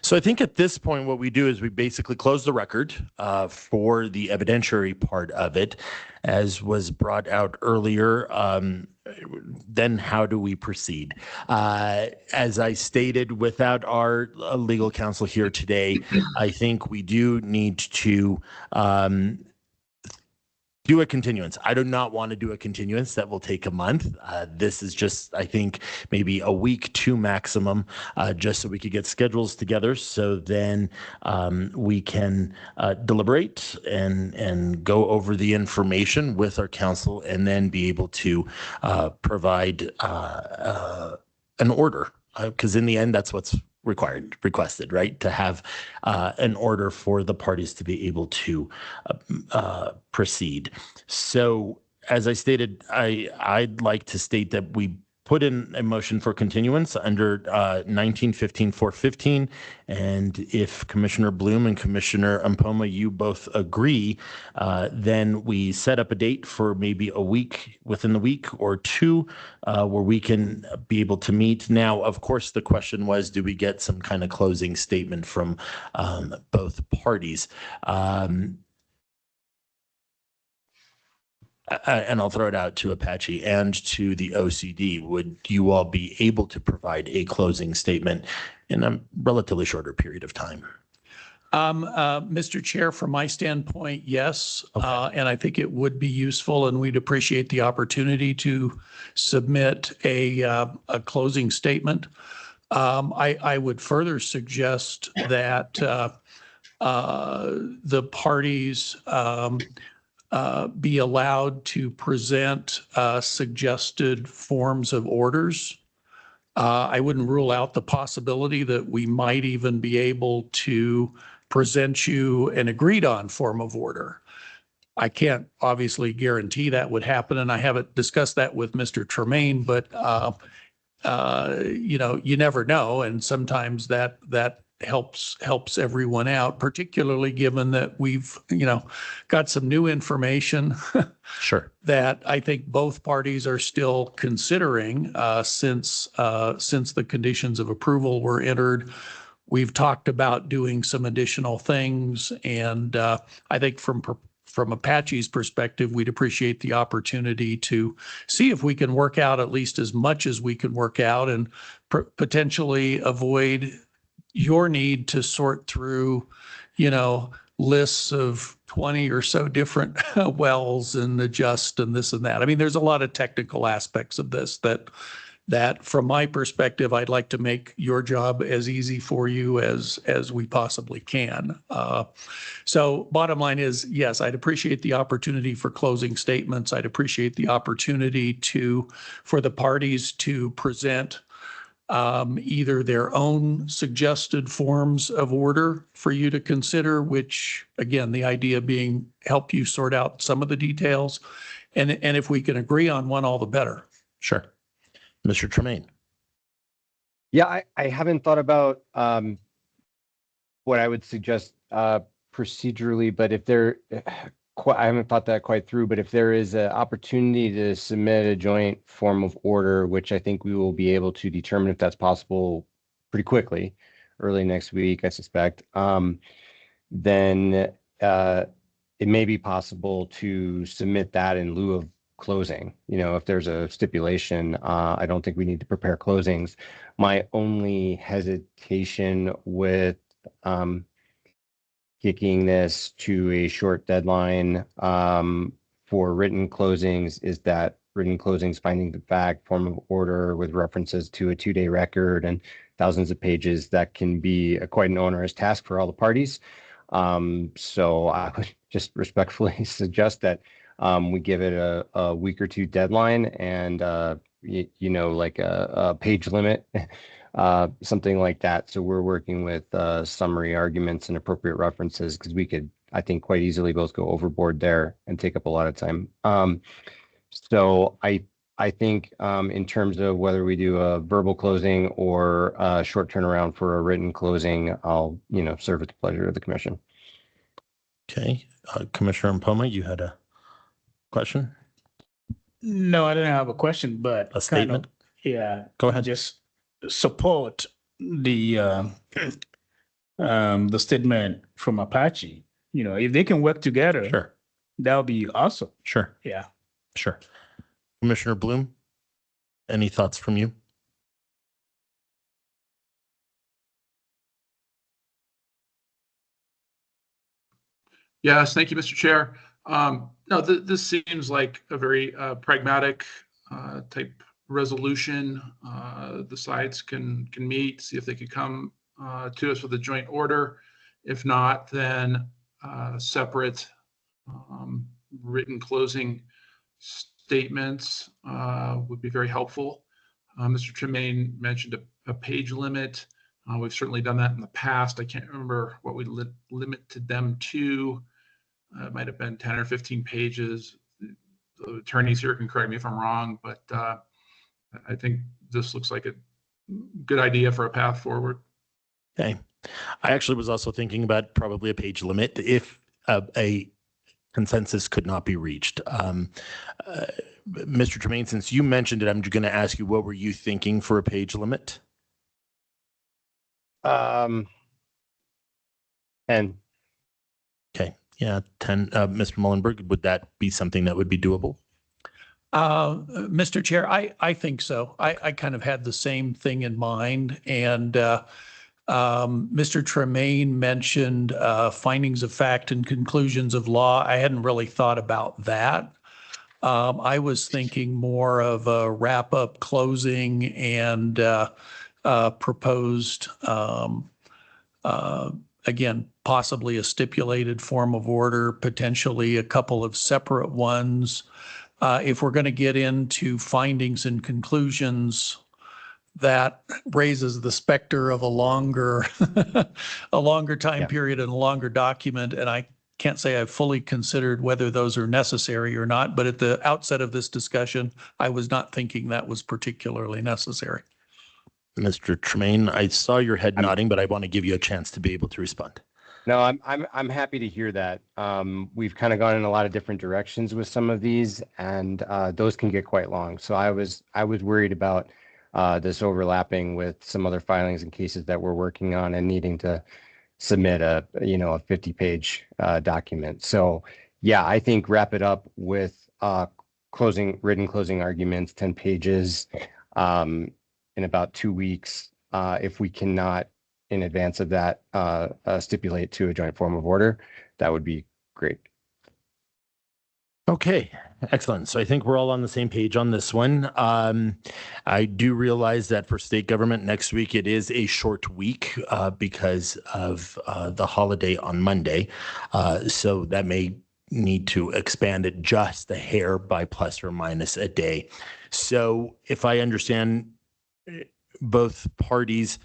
So I think at this point, what we do is we basically close the record for the evidentiary part of it, as was brought out earlier. Then how do we proceed? As I stated, without our legal counsel here today, I think we do need to do a continuance. I do not want to do a continuance that will take a month. This is just, I think, maybe a week, 2 maximum, just so we could get schedules together. So then we can deliberate and go over the information with our counsel, and then be able to provide an order. Because in the end, that's what's requested, right? To have an order for the parties to be able to proceed. So as I stated, I'd like to state that we put in a motion for continuance under 1915-415. And if Commissioner Bloom and Commissioner Mpoma, you both agree, then we set up a date for maybe a week, within the week or 2, where we can be able to meet. Now, of course, the question was, do we get some kind of closing statement from both parties? And I'll throw it out to Apache and to the OCD. Would you all be able to provide a closing statement in a relatively shorter period of time? Mr. Chair, from my standpoint, yes. Okay. And I think it would be useful, and we'd appreciate the opportunity to submit a closing statement. I would further suggest that the parties be allowed to present suggested forms of orders. I wouldn't rule out the possibility that we might even be able to present you an agreed on form of order. I can't obviously guarantee that would happen, and I haven't discussed that with Mr. Tremaine, but you never know, and sometimes that helps everyone out, particularly given that we've got some new information Sure. that I think both parties are still considering since the conditions of approval were entered. We've talked about doing some additional things, and I think from Apache's perspective, we'd appreciate the opportunity to see if we can work out at least as much as we can work out, and potentially avoid your need to sort through lists of 20 or so different wells and adjust and this and that. I mean, there's a lot of technical aspects of this that from my perspective, I'd like to make your job as easy for you as we possibly can. So bottom line is, yes, I'd appreciate the opportunity for closing statements. I'd appreciate the opportunity for the parties to present either their own suggested forms of order for you to consider, which again, the idea being help you sort out some of the details. And if we can agree on one, all the better. Sure. Mr. Tremaine. Yeah, I haven't thought about what I would suggest procedurally, but I haven't thought that quite through, but if there is an opportunity to submit a joint form of order, which I think we will be able to determine if that's possible pretty quickly, early next week, I suspect, then it may be possible to submit that in lieu of closing. If there's a stipulation, I don't think we need to prepare closings. My only hesitation with kicking this to a short deadline for written closings is that written closings finding the fact form of order with references to a 2-day record and thousands of pages, that can be quite an onerous task for all the parties. So I would just respectfully suggest that we give it a week or two deadline and, like a page limit, something like that. So we're working with summary arguments and appropriate references, because we could, I think, quite easily both go overboard there and take up a lot of time. So I think in terms of whether we do a verbal closing or a short turnaround for a written closing, I'll, serve at the pleasure of the commission. Okay. Commissioner Mpoma, you had a question? No, I didn't have a question, but A statement? Go ahead. Just support the statement from Apache. If they can work together, Sure. that would be awesome. Sure. Yeah. Sure. Commissioner Bloom, any thoughts from you? Yes, thank you, Mr. Chair. No, this seems like a very pragmatic type resolution. The sides can meet, see if they could come to us with a joint order. If not, then separate written closing statements would be very helpful. Mr. Tremaine mentioned a page limit. We've certainly done that in the past. I can't remember what we limited them to. It might have been 10 or 15 pages. The attorneys here can correct me if I'm wrong, but I think this looks like a good idea for a path forward. Okay. I actually was also thinking about probably a page limit if a consensus could not be reached. Mr. Tremaine, since you mentioned it, I'm going to ask you, what were you thinking for a page limit? 10. Okay. Yeah, 10. Mr. Mullenberg, would that be something that would be doable? Mr. Chair, I think so. I kind of had the same thing in mind. And Mr. Tremaine mentioned findings of fact and conclusions of law. I hadn't really thought about that. I was thinking more of a wrap-up closing and proposed, again, possibly a stipulated form of order, potentially a couple of separate ones. If we're going to get into findings and conclusions, that raises the specter of a longer time period and a longer document. And I can't say I've fully considered whether those are necessary or not, but at the outset of this discussion, I was not thinking that was particularly necessary. Mr. Tremaine, I saw your head nodding, but I want to give you a chance to be able to respond. No, I'm happy to hear that. We've kind of gone in a lot of different directions with some of these, and those can get quite long. So I was worried about this overlapping with some other filings and cases that we're working on and needing to submit a 50-page document. So yeah, I think wrap it up with written closing arguments, 10 pages in about 2 weeks. If we cannot in advance of that, stipulate to a joint form of order, that would be great. Okay, excellent. So I think we're all on the same page on this one. I do realize that for state government next week, it is a short week because of the holiday on Monday. So that may need to expand it just a hair by plus or minus a day. So if I understand both parties,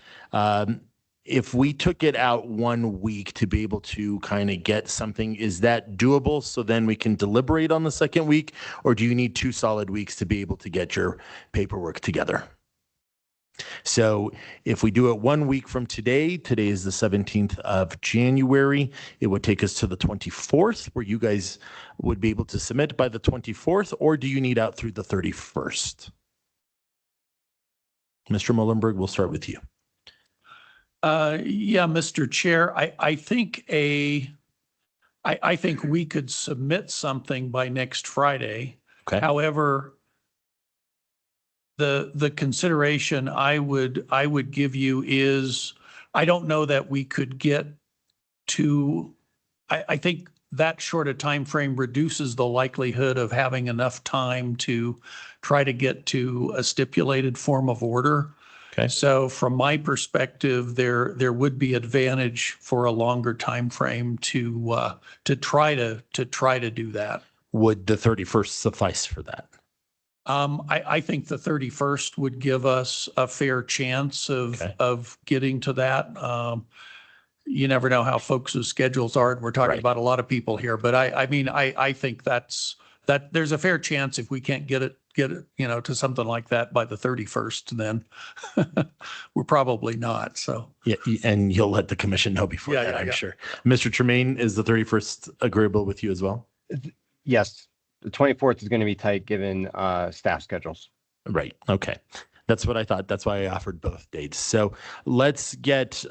if we took it out 1 week to be able to kind of get something, is that doable? So then we can deliberate on the second week, or do you need 2 solid weeks to be able to get your paperwork together? So if we do it 1 week from today, today is the 17th of January, it would take us to the 24th, where you guys would be able to submit by the 24th, or do you need out through the 31st? Mr. Mullenberg, we'll start with you. Yeah, Mr. Chair, I think I think we could submit something by next Friday. Okay. However, the consideration I would give you is, I don't know that we could get to, I think that short a time frame reduces the likelihood of having enough time to try to get to a stipulated form of order. Okay. So from my perspective, there would be advantage for a longer time frame to try to do that. Would the 31st suffice for that? I think the 31st would give us a fair chance Okay. of getting to that. You never know how folks' schedules are, and we're talking Right. about a lot of people here, but I mean, I think that there's a fair chance if we can't get it, to something like that by the 31st, then we're probably not, so. Yeah, and you'll let the commission know before Yeah, that, yeah, I'm yeah. sure. Mr. Tremaine, is the 31st agreeable with you as well? Yes, the 24th is going to be tight given staff schedules. Right. Okay. That's what I thought. That's why I offered both dates. So let's get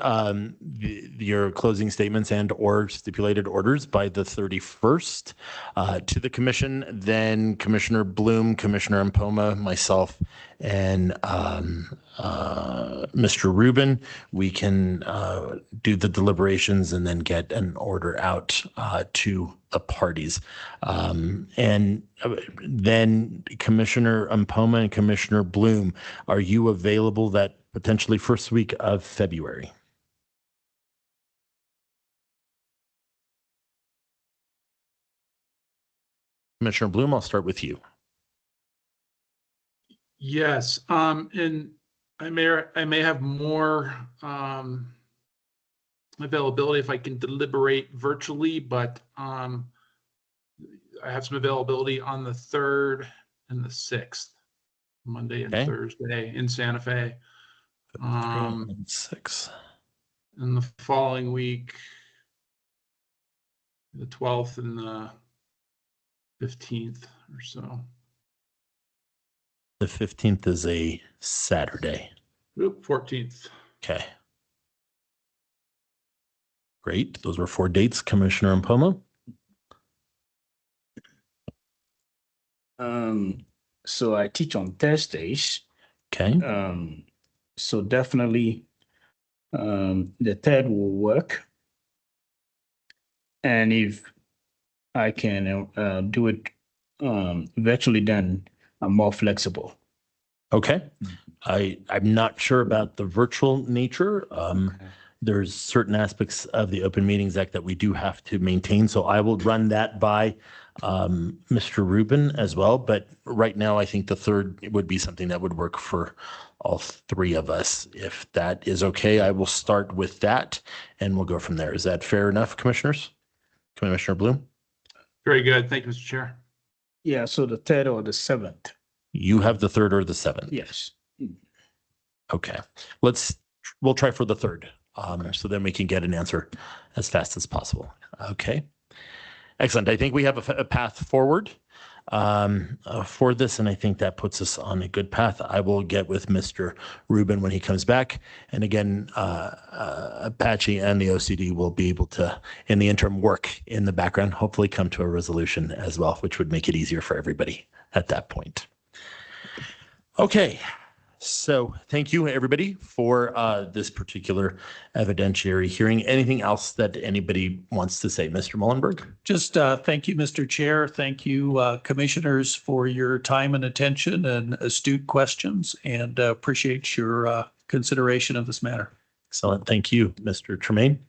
your closing statements and or stipulated orders by the 31st to the commission. Then Commissioner Bloom, Commissioner Mpoma, myself, and Mr. Rubin, we can do the deliberations and then get an order out to the parties. And then Commissioner Mpoma and Commissioner Bloom, are you available that potentially first week of February? Commissioner Bloom, I'll start with you. Yes, and I may have more availability if I can deliberate virtually, but I have some availability on the 3rd and the 6th, Monday and Okay. Thursday in Santa Fe. 6. And the following week, the 12th and the 15th or so. The 15th is a Saturday. Oop, 14th. Okay. Great. Those were 4 dates. Commissioner Mpoma? So I teach on Thursdays. Okay. So definitely the 3rd will work. And if I can do it virtually, then I'm more flexible. Okay. I'm not sure about the virtual nature. There's certain aspects of the Open Meetings Act that we do have to maintain. So I will run that by Mr. Rubin as well. But right now, I think the 3rd would be something that would work for all 3 of us. If that is okay, I will start with that and we'll go from there. Is that fair enough, commissioners? Commissioner Bloom? Very good. Thank you, Mr. Chair. Yeah, so the 3rd or the 7th. You have the 3rd or the 7th? Yes. Okay. We'll try for the 3rd. So then we can get an answer as fast as possible. Okay. Excellent. I think we have a path forward for this, and I think that puts us on a good path. I will get with Mr. Rubin when he comes back. And again, Apache and the OCD will be able to, in the interim, work in the background, hopefully come to a resolution as well, which would make it easier for everybody at that point. Okay. So thank you, everybody, for this particular evidentiary hearing. Anything else that anybody wants to say? Mr. Mullenberg? Just thank you, Mr. Chair. Thank you, commissioners, for your time and attention and astute questions, and appreciate your consideration of this matter. Excellent. Thank you, Mr. Tremaine.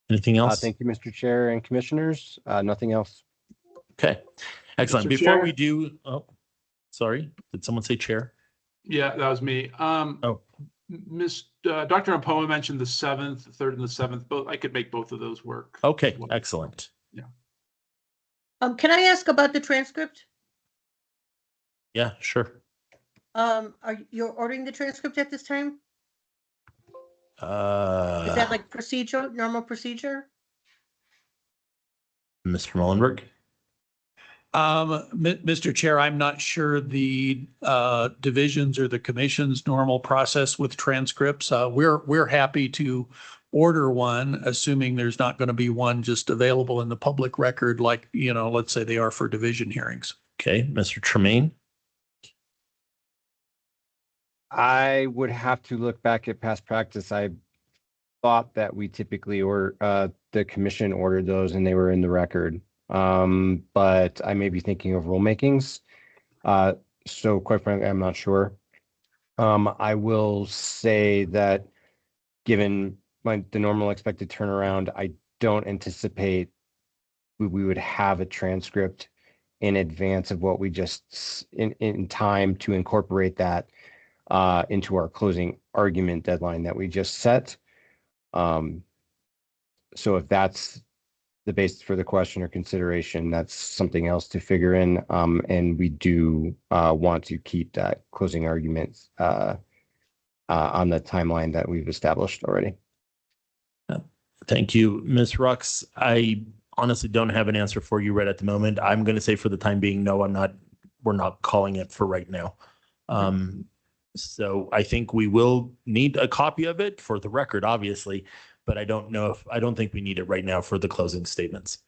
Anything else? Thank you, Mr. Chair and commissioners. Nothing else. Okay. Excellent. Mr. Before Chair? we do, oh, sorry, did someone say chair? Yeah, that was me. Oh. Dr. Ampoa mentioned the 7th, the 3rd and the 7th, but I could make both of those work. Okay, excellent. Can I ask about the transcript? Yeah, sure. Are you ordering the transcript at this time? Is that like procedure, normal procedure? Mr. Mullenberg? Mr. Chair, I'm not sure the divisions or the commission's normal process with transcripts. We're happy to order one, assuming there's not going to be one just available in the public record, like, let's say they are for division hearings. Okay, Mr. Tremaine? I would have to look back at past practice. I thought that we typically the commission ordered those and they were in the record. But I may be thinking of rulemakings. So quite frankly, I'm not sure. I will say that given the normal expected turnaround, I don't anticipate we would have a transcript in advance of what we just in time to incorporate that into our closing argument deadline that we just set. So if that's the basis for the question or consideration, that's something else to figure in. And we do want to keep that closing argument on the timeline that we've established already. Thank you, Ms. Rux. I honestly don't have an answer for you right at the moment. I'm going to say for the time being, no, we're not calling it for right now. So I think we will need a copy of it for the record, obviously, but I don't think we need it right now for the closing statements.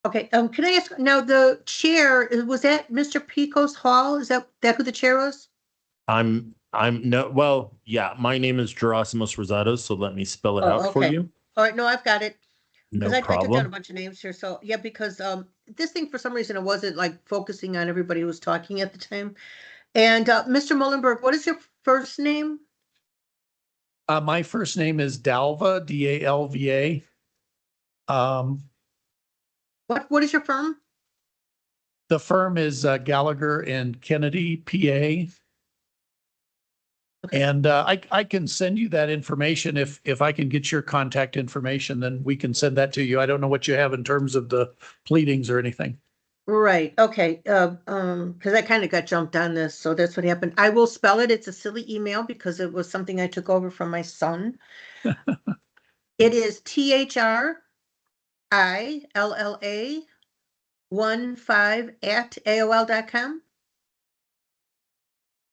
Okay, can I ask now, the chair, was that Mr. Pecos Hall? Is that who the chair was? Yeah, my name is Gerasimos Rosados, so let me spell it out for okay. you. All right, no, I've got it. No I took down a problem. bunch of names here. So yeah, because this thing, for some reason, it wasn't like focusing on everybody who was talking at the time. And Mr. Mullenberg, what is your first name? My first name is Dalva, D-A-L-V-A. What is your firm? The firm is Gallagher and Kennedy, PA. Okay. And I can send you that information. If I can get your contact information, then we can send that to you. I don't know what you have in terms of the pleadings or anything. Right. Okay. Because I kind of got jumped on this, so that's what happened. I will spell it. It's a silly email because it was something I took over from my son. It is THRILLA15@AOL.com.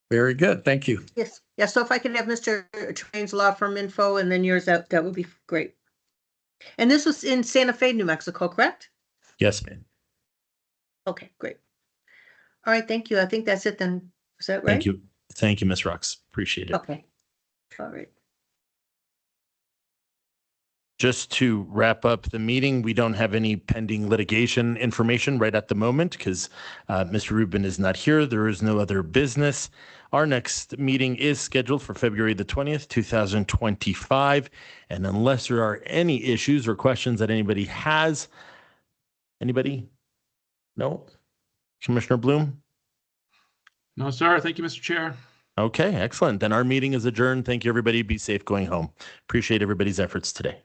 Very good. Thank you. Yes. Yeah. So if I could have Mr. Train's law firm info and then yours, that would be great. And this was in Santa Fe, New Mexico, correct? Yes, ma'am. Okay, great. All right, thank you. I think that's it then. Is that right? Thank you. Thank you, Ms. Rux. Appreciate it. Okay. All right. Just to wrap up the meeting, we don't have any pending litigation information right at the moment because Mr. Rubin is not here. There is no other business. Our next meeting is scheduled for February the 20th, 2025. And unless there are any issues or questions that anybody has, anybody? No? Commissioner Bloom? No, sir. Thank you, Mr. Chair. Okay, excellent. Then our meeting is adjourned. Thank you, everybody. Be safe going home. Appreciate everybody's efforts today.